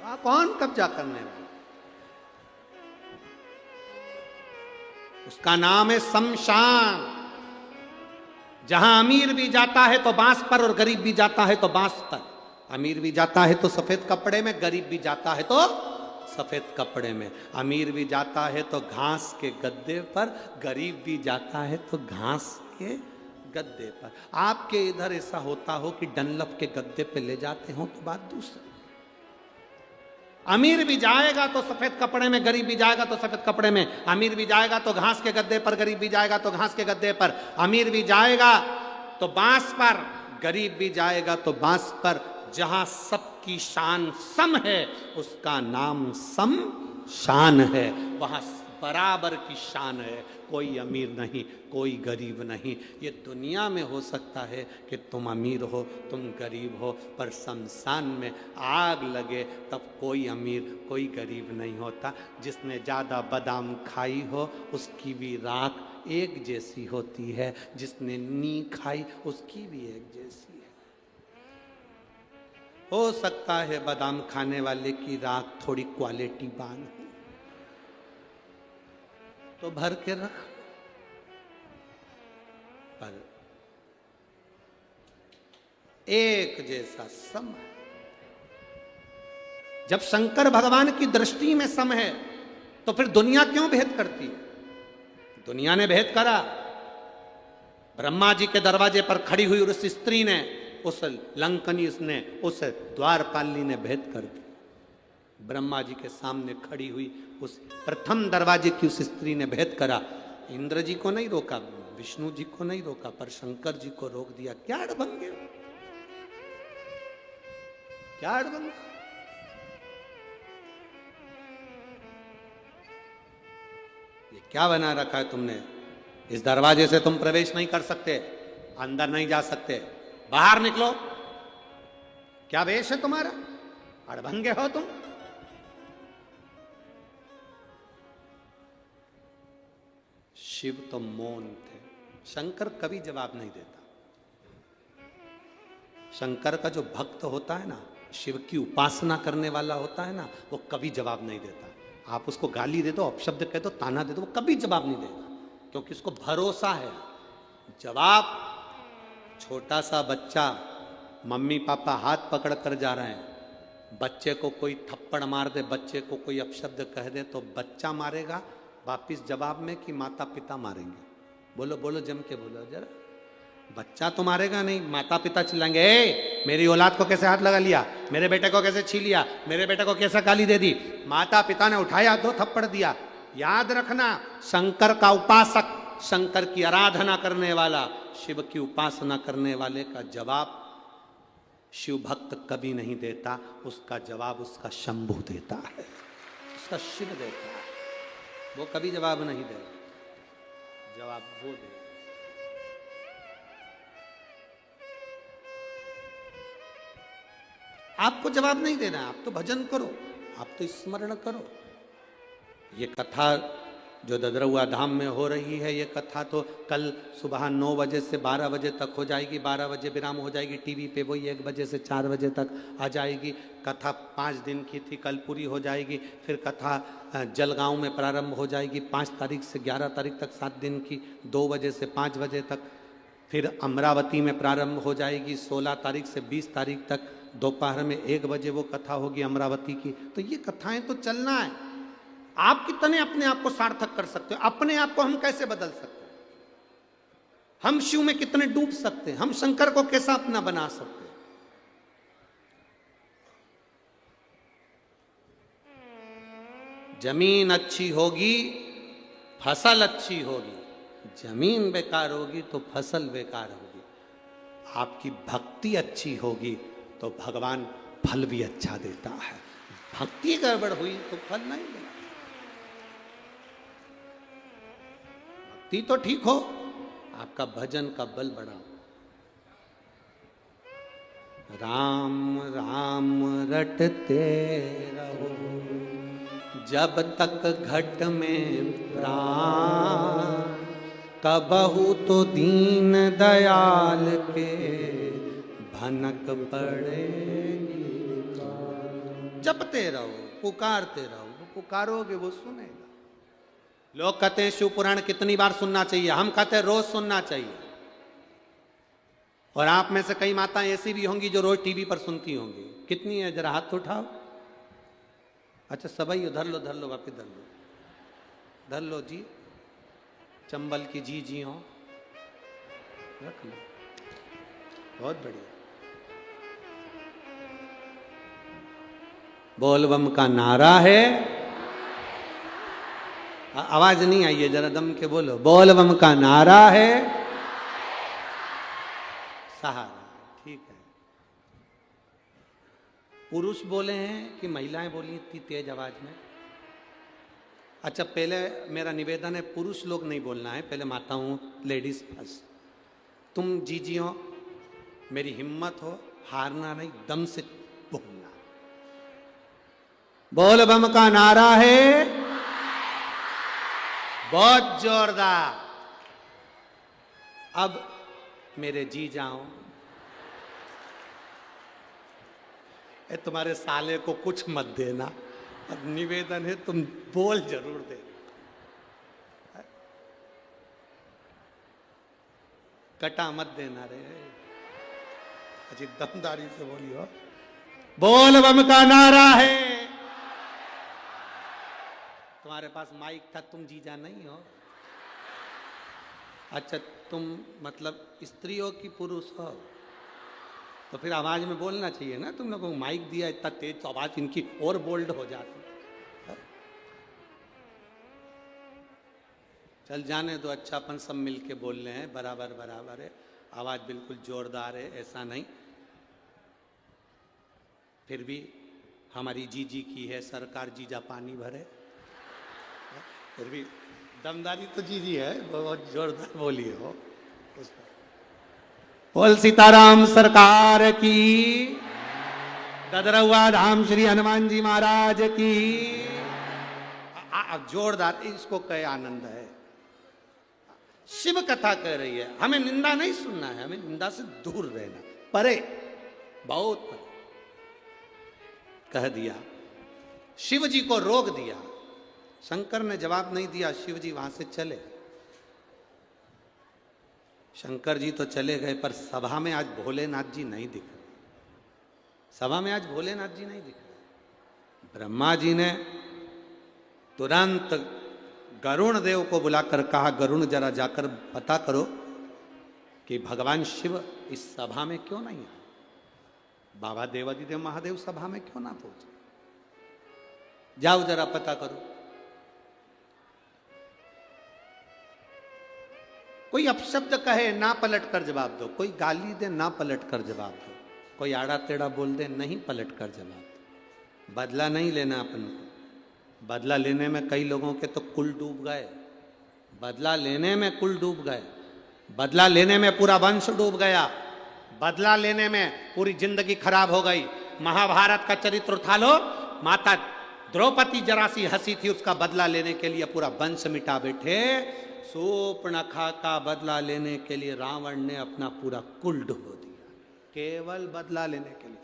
वहां कौन कब्जा करने वाला? उसका नाम है शमशान। जहां अमीर भी जाता है तो बांस पर और गरीब भी जाता है तो बांस पर। अमीर भी जाता है तो सफेद कपड़े में, गरीब भी जाता है तो सफेद कपड़े में। अमीर भी जाता है तो घास के गद्दे पर, गरीब भी जाता है तो घास के गद्दे पर। आपके इधर ऐसा होता हो कि डनलप के गद्दे पे ले जाते हो तो बात दूसरी। अमीर भी जाएगा तो सफेद कपड़े में, गरीब भी जाएगा तो सफेद कपड़े में। अमीर भी जाएगा तो घास के गद्दे पर, गरीब भी जाएगा तो घास के गद्दे पर। अमीर भी जाएगा तो बांस पर, गरीब भी जाएगा तो बांस पर। जहां सबकी शान सम है उसका नाम सम शान है। वहां बराबर की शान है, कोई अमीर नहीं, कोई गरीब नहीं। ये दुनिया में हो सकता है कि तुम अमीर हो, तुम गरीब हो, पर शमशान में आग लगे तब कोई अमीर, कोई गरीब नहीं होता। जिसने ज़्यादा बादाम खाई हो उसकी भी राख एक जैसी होती है, जिसने नी खाई उसकी भी एक जैसी है। हो सकता है बादाम खाने वाले की राख थोड़ी क्वालिटी बान हो तो भर के रख, पर एक जैसा सम है। जब शंकर भगवान की दृष्टि में सम है तो फिर दुनिया क्यों भेद करती है? दुनिया ने भेद करा। ब्रह्मा जी के दरवाजे पर खड़ी हुई उस स्त्री ने, उस लंकनी ने, उस द्वारपाली ने भेद कर दी। ब्रह्मा जी के सामने खड़ी हुई उस प्रथम दरवाजे की उस स्त्री ने भेद करा। इंद्र जी को नहीं रोका, विष्णु जी को नहीं रोका, पर शंकर जी को रोक दिया। क्या अड़भंगे, क्या अड़भंगे। ये क्या बना रखा है तुमने? इस दरवाजे से तुम प्रवेश नहीं कर सकते, अंदर नहीं जा सकते, बाहर निकलो। क्या वेश है तुम्हारा? अड़भंगे हो तुम। शिव तो मौन थे, शंकर कभी जवाब नहीं देता। शंकर का जो भक्त होता है ना, शिव की उपासना करने वाला होता है ना, वो कभी जवाब नहीं देता। आप उसको गाली दे दो, अपशब्द कह दो, ताना दे दो, वो कभी जवाब नहीं देगा, क्योंकि उसको भरोसा है। जवाब, छोटा सा बच्चा, मम्मी पापा हाथ पकड़ कर जा रहे हैं, बच्चे को कोई थप्पड़ मार दे, बच्चे को कोई अपशब्द कह दे तो बच्चा मारेगा वापिस जवाब में कि माता पिता मारेंगे? बोलो बोलो, जम के बोलो जरा। बच्चा तो मारेगा नहीं, माता पिता चिल्लाएंगे, ए मेरी औलाद को कैसे हाथ लगा लिया, मेरे बेटे को कैसे छीन लिया, मेरे बेटे को कैसे गाली दे दी। माता पिता ने उठाया, दो थप्पड़ दिया। याद रखना, शंकर का उपासक, शंकर की आराधना करने वाला, शिव की उपासना करने वाले का जवाब शिव भक्त कभी नहीं देता, उसका जवाब उसका शंभु देता है, उसका शिव देता है। वो कभी जवाब नहीं देगा, जवाब वो दे। आपको जवाब नहीं देना, आप तो भजन करो, आप तो स्मरण करो। ये कथा जो ददरौआ धाम में हो रही है, ये कथा तो कल सुबह 9 बजे से 12 बजे तक हो जाएगी, 12 बजे विराम हो जाएगी टीवी पे, वही 1 बजे से 4 बजे तक आ जाएगी। कथा 5 दिन की थी, कल पूरी हो जाएगी। फिर कथा जलगांव में प्रारंभ हो जाएगी 5 तारीख से 11 तारीख तक, 7 दिन की, 2 बजे से 5 बजे तक। फिर अमरावती में प्रारंभ हो जाएगी 16 तारीख से 20 तारीख तक। दोपहर में 1 बजे वो कथा होगी अमरावती की। तो ये कथाएं तो चलना है। आप कितने अपने आप को सार्थक कर सकते हो? अपने आप को हम कैसे बदल सकते हैं? हम शिव में कितने डूब सकते हैं? हम शंकर को कैसा अपना बना सकते हैं? जमीन अच्छी होगी, फसल अच्छी होगी। जमीन बेकार होगी तो फसल बेकार होगी। आपकी भक्ति अच्छी होगी तो भगवान फल भी अच्छा देता है। भक्ति गड़बड़ हुई तो फल नहीं देगा। भक्ति तो ठीक हो, आपका भजन का बल बढ़ाओ। राम राम रटते रहो जब तक घट में प्राण, कबहू तो दीन दयाल के भनक पड़ेगी। जपते रहो, पुकारते रहो, वो पुकारोगे वो सुनेगा। लोग कहते हैं शिव पुराण कितनी बार सुनना चाहिए? हम कहते हैं रोज सुनना चाहिए। और आप में से कई माताएं ऐसी भी होंगी जो रोज टीवी पर सुनती होंगी। कितनी है? जरा हाथ उठाओ। अच्छा सबई धर लो वापिस धर लो जी। चंबल की जी हो, रख लो। बहुत बढ़िया। बोलबम का नारा है। आवाज नहीं आई है, जरा दम के बोलो। बोलबम का नारा है, सहारा। ठीक है। पुरुष बोले हैं कि महिलाएं बोली इतनी तेज आवाज में? अच्छा पहले मेरा निवेदन है, पुरुष लोग नहीं बोलना है, पहले माताओं लेडीज फर्स्ट। तुम जीजी हो, मेरी हिम्मत हो, हारना नहीं, दम से बोलना। बोल बम का नारा है, बहुत जोरदार। अब मेरे जी जाओ, तुम्हारे साले को कुछ मत देना। अब निवेदन है तुम बोल जरूर दे। कटा मत देना रे। अच्छी दमदारी से बोलियो। बोल बम का नारा है। तुम्हारे पास माइक था, तुम जीजा नहीं हो। अच्छा तुम मतलब स्त्री हो कि पुरुष हो? तो फिर आवाज में बोलना चाहिए ना। तुम लोगों को माइक दिया इतना तेज तो आवाज इनकी और बोल्ड हो जाती। चल जाने दो, अच्छा अपन सब मिलके बोल रहे हैं, बराबर बराबर है। आवाज बिल्कुल जोरदार है, ऐसा नहीं। फिर भी हमारी जीजी की है, सरकार जीजा पानी भरे। फिर भी दमदारी तो जीजी है, बहुत जोरदार बोलिए हो। बोल सीताराम सरकार की, ददरौआ धाम श्री हनुमान जी महाराज की। जोरदार, इसको कहे आनंद है। शिव कथा कह रही है, हमें निंदा नहीं सुनना है, हमें निंदा से दूर रहना, परे, बहुत परे। कह दिया, शिव जी को रोक दिया। शंकर ने जवाब नहीं दिया, शिव जी वहां से चले। शंकर जी तो चले गए, पर सभा में आज भोलेनाथ जी नहीं दिख रहे। सभा में आज भोलेनाथ जी नहीं दिख रहे। ब्रह्मा जी ने तुरंत गरुण देव को बुलाकर कहा, गरुण जरा जाकर पता करो कि भगवान शिव इस सभा में क्यों नहीं आए। बाबा देवादिदेव महादेव सभा में क्यों ना पहुंचे? जाओ जरा पता करो। कोई अपशब्द कहे, ना पलट कर जवाब दो। कोई गाली दे, ना पलट कर जवाब दो। कोई आड़ा टेढ़ा बोल दे, नहीं पलट कर जवाब दो। बदला नहीं लेना अपन को। बदला लेने में कई लोगों के तो कुल डूब गए। बदला लेने में कुल डूब गए। बदला लेने में पूरा वंश डूब गया। बदला लेने में पूरी जिंदगी खराब हो गई। महाभारत का चरित्र उठा लो, माता द्रौपदी जरा सी हंसी थी, उसका बदला लेने के लिए पूरा वंश मिटा बैठे। शूर्पणखा का बदला लेने के लिए रावण ने अपना पूरा कुल डुबो दिया, केवल बदला लेने के लिए।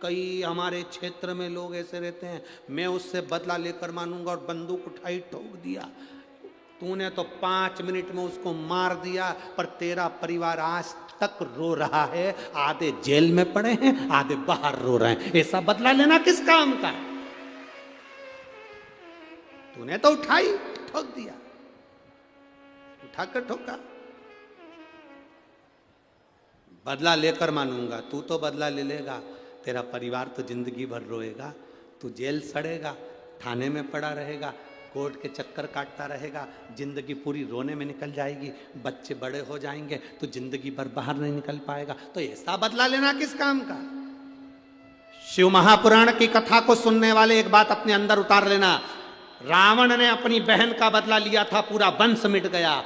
कई हमारे क्षेत्र में लोग ऐसे रहते हैं, मैं उससे बदला लेकर मानूंगा, और बंदूक उठाई ठोक दिया। तूने तो 5 मिनट में उसको मार दिया, पर तेरा परिवार आज तक रो रहा है। आधे जेल में पड़े हैं, आधे बाहर रो रहे हैं। ऐसा बदला लेना किस काम का? तूने तो उठाई, ठोक दिया, उठाकर ठोका। बदला लेकर मानूंगा, तू तो बदला ले लेगा, तेरा परिवार तो जिंदगी भर रोएगा। तू जेल सड़ेगा, थाने में पड़ा रहेगा, कोर्ट के चक्कर काटता रहेगा, जिंदगी पूरी रोने में निकल जाएगी। बच्चे बड़े हो जाएंगे तो जिंदगी भर बाहर नहीं निकल पाएगा। तो ऐसा बदला लेना किस काम का? शिव महापुराण की कथा को सुनने वाले एक बात अपने अंदर उतार लेना। रावण ने अपनी बहन का बदला लिया था, पूरा वंश मिट गया।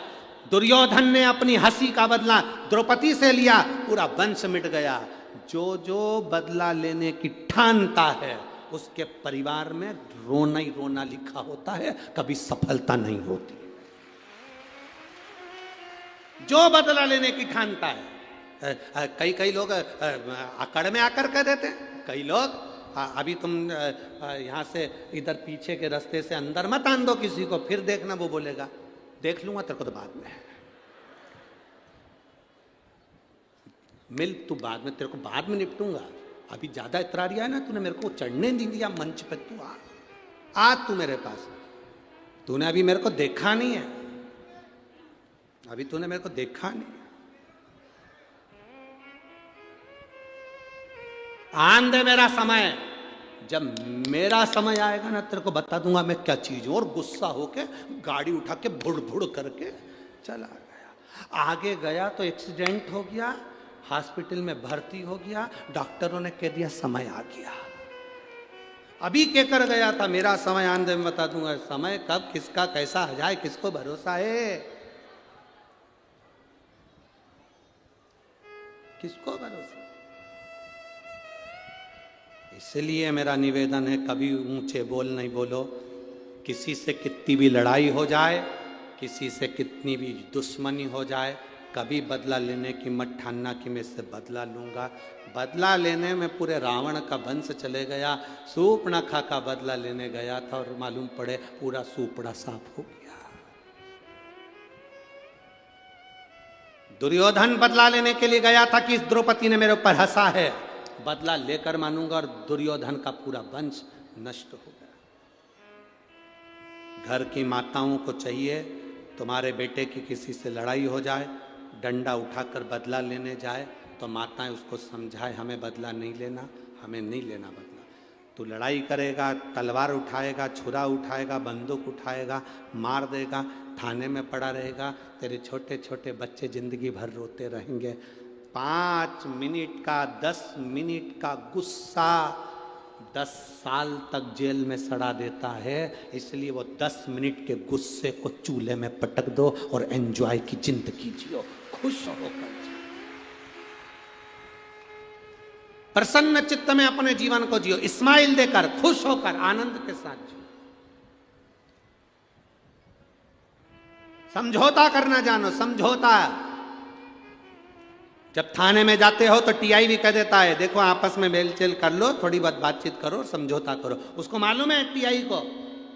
दुर्योधन ने अपनी हंसी का बदला द्रौपदी से लिया, पूरा वंश मिट गया। जो जो बदला लेने की ठानता है उसके परिवार में रोना ही रोना लिखा होता है, कभी सफलता नहीं होती। जो बदला लेने की ठानता है, कई लोग अकड़ में आकर कह देते हैं। कई लोग अभी तुम यहां से इधर पीछे के रास्ते से अंदर मत आन दो किसी को, फिर देखना वो बोलेगा देख लूंगा तेरे को तो बाद में, मिल तू बाद में, तेरे को बाद में निपटूंगा। अभी ज्यादा इतरारिया है ना, तूने मेरे को चढ़ने नहीं दिया मंच पे, तू आ तू मेरे पास। तूने अभी मेरे को देखा नहीं है, अभी तूने मेरे को देखा नहीं है। आन दे मेरा समय, जब मेरा समय आएगा ना तेरे को बता दूंगा मैं क्या चीज हूं। और गुस्सा होके गाड़ी उठा के भुड़ भुड़ करके चला गया। आगे गया तो एक्सीडेंट हो गया, हॉस्पिटल में भर्ती हो गया, डॉक्टरों ने कह दिया समय आ गया। अभी क्या कर गया था, मेरा समय आने दे, मैं बता दूंगा। समय कब किसका कैसा आ जाए किसको भरोसा है, किसको भरोसा। इसलिए मेरा निवेदन है, कभी ऊंचे बोल नहीं बोलो। किसी से कितनी भी लड़ाई हो जाए, किसी से कितनी भी दुश्मनी हो जाए, कभी बदला लेने की मत ठानना कि मैं इससे बदला लूंगा। बदला लेने में पूरे रावण का वंश चले गया। सूर्पणखा का बदला लेने गया था और मालूम पड़े पूरा सूपड़ा साफ हो गया। दुर्योधन बदला लेने के लिए गया था कि इस द्रौपदी ने मेरे ऊपर हंसा है, बदला लेकर मानूंगा, और दुर्योधन का पूरा वंश नष्ट हो गया। घर की माताओं को चाहिए, तुम्हारे बेटे की किसी से लड़ाई हो जाए, डंडा उठाकर बदला लेने जाए तो माताएं उसको समझाए हमें बदला नहीं लेना, हमें नहीं लेना बदला। तू लड़ाई करेगा, तलवार उठाएगा, छुरा उठाएगा, बंदूक उठाएगा, मार देगा, थाने में पड़ा रहेगा, तेरे छोटे छोटे बच्चे जिंदगी भर रोते रहेंगे। 5 मिनट का 10 मिनट का गुस्सा 10 साल तक जेल में सड़ा देता है। इसलिए वो 10 मिनट के गुस्से को चूल्हे में पटक दो और एंजॉय की जिंदगी जियो, खुश होकर। प्रसन्न चित्त में अपने जीवन को जियो, स्माइल देकर, खुश होकर, आनंद के साथ जियो। समझौता करना जानो, समझौता। जब थाने में जाते हो तो टीआई भी कह देता है देखो आपस में मेलचेल कर लो, थोड़ी बहुत बातचीत करो, समझौता करो। उसको मालूम है टीआई को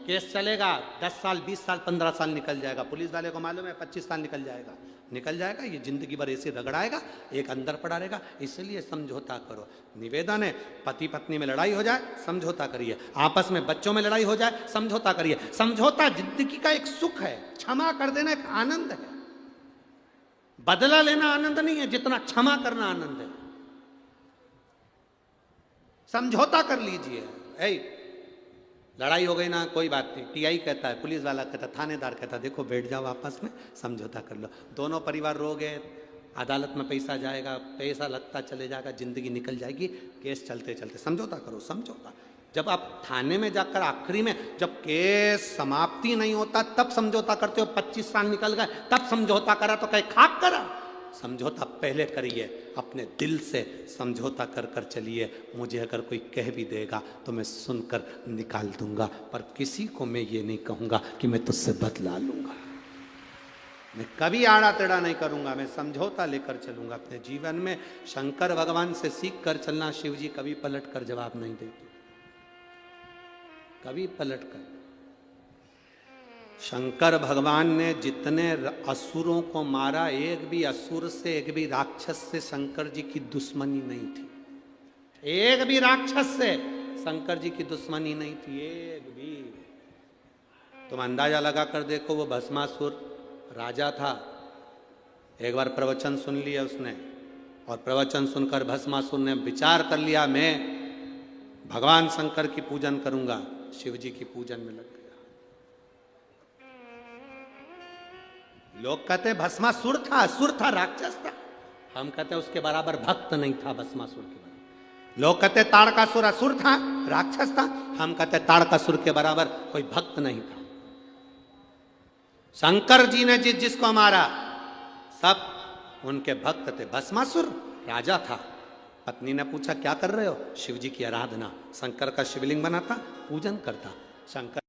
केस चलेगा 10 साल 20 साल 15 साल निकल जाएगा। पुलिस वाले को मालूम है 25 साल निकल जाएगा, ये जिंदगी भर ऐसे रगड़ाएगा, एक अंदर पड़ा रहेगा। इसलिए समझौता करो। निवेदन है, पति पत्नी में लड़ाई हो जाए समझौता करिए, आपस में बच्चों में लड़ाई हो जाए समझौता करिए। समझौता जिंदगी का एक सुख है, क्षमा कर देना एक आनंद है। बदला लेना आनंद नहीं है जितना क्षमा करना आनंद है। समझौता कर लीजिए। लड़ाई हो गई ना, कोई बात नहीं, टीआई कहता है, पुलिस वाला कहता है, थानेदार कहता है देखो बैठ जाओ आपस में समझौता कर लो। दोनों परिवार रो गए, अदालत में पैसा जाएगा, पैसा लगता चले जाएगा, जिंदगी निकल जाएगी, केस चलते चलते। समझौता करो, समझौता। जब आप थाने में जाकर आखिरी में जब केस समाप्ति नहीं होता तब समझौता करते हो, 25 साल निकल गए तब समझौता करा तो कहीं खाक करा। समझौता पहले करिए, अपने दिल से समझौता कर कर चलिए। मुझे अगर कोई कह भी देगा तो मैं सुनकर निकाल दूंगा, पर किसी को मैं ये नहीं कहूंगा कि मैं तुझसे बदला लूंगा। मैं कभी आड़ा टेढ़ा नहीं करूंगा, मैं समझौता लेकर चलूंगा अपने जीवन में। शंकर भगवान से सीख कर चलना। शिव जी कभी पलट कर जवाब नहीं देते, कभी पलट कर। शंकर भगवान ने जितने असुरों को मारा, एक भी असुर से, एक भी राक्षस से शंकर जी की दुश्मनी नहीं थी। एक भी राक्षस से शंकर जी की दुश्मनी नहीं थी, एक भी। तुम अंदाजा लगा कर देखो, वो भस्मासुर राजा था, एक बार प्रवचन सुन लिया उसने, और प्रवचन सुनकर भस्मासुर ने विचार कर लिया, मैं भगवान शंकर की पूजन करूंगा, शिव जी की पूजन में लग गया। लोग कहते भस्मासुर था, असुर था, राक्षस था। हम कहते उसके बराबर भक्त नहीं था भस्मासुर के बराबर। लोग कहते ताड़कासुर असुर था, राक्षस था। हम कहते ताड़कासुर के बराबर कोई भक्त नहीं था। शंकर जी ने जिसको मारा सब उनके भक्त थे। भस्मासुर राजा था। पत्नी ने पूछा क्या कर रहे हो? शिव जी की आराधना। शंकर का शिवलिंग बना था, पूजन करता। शंकर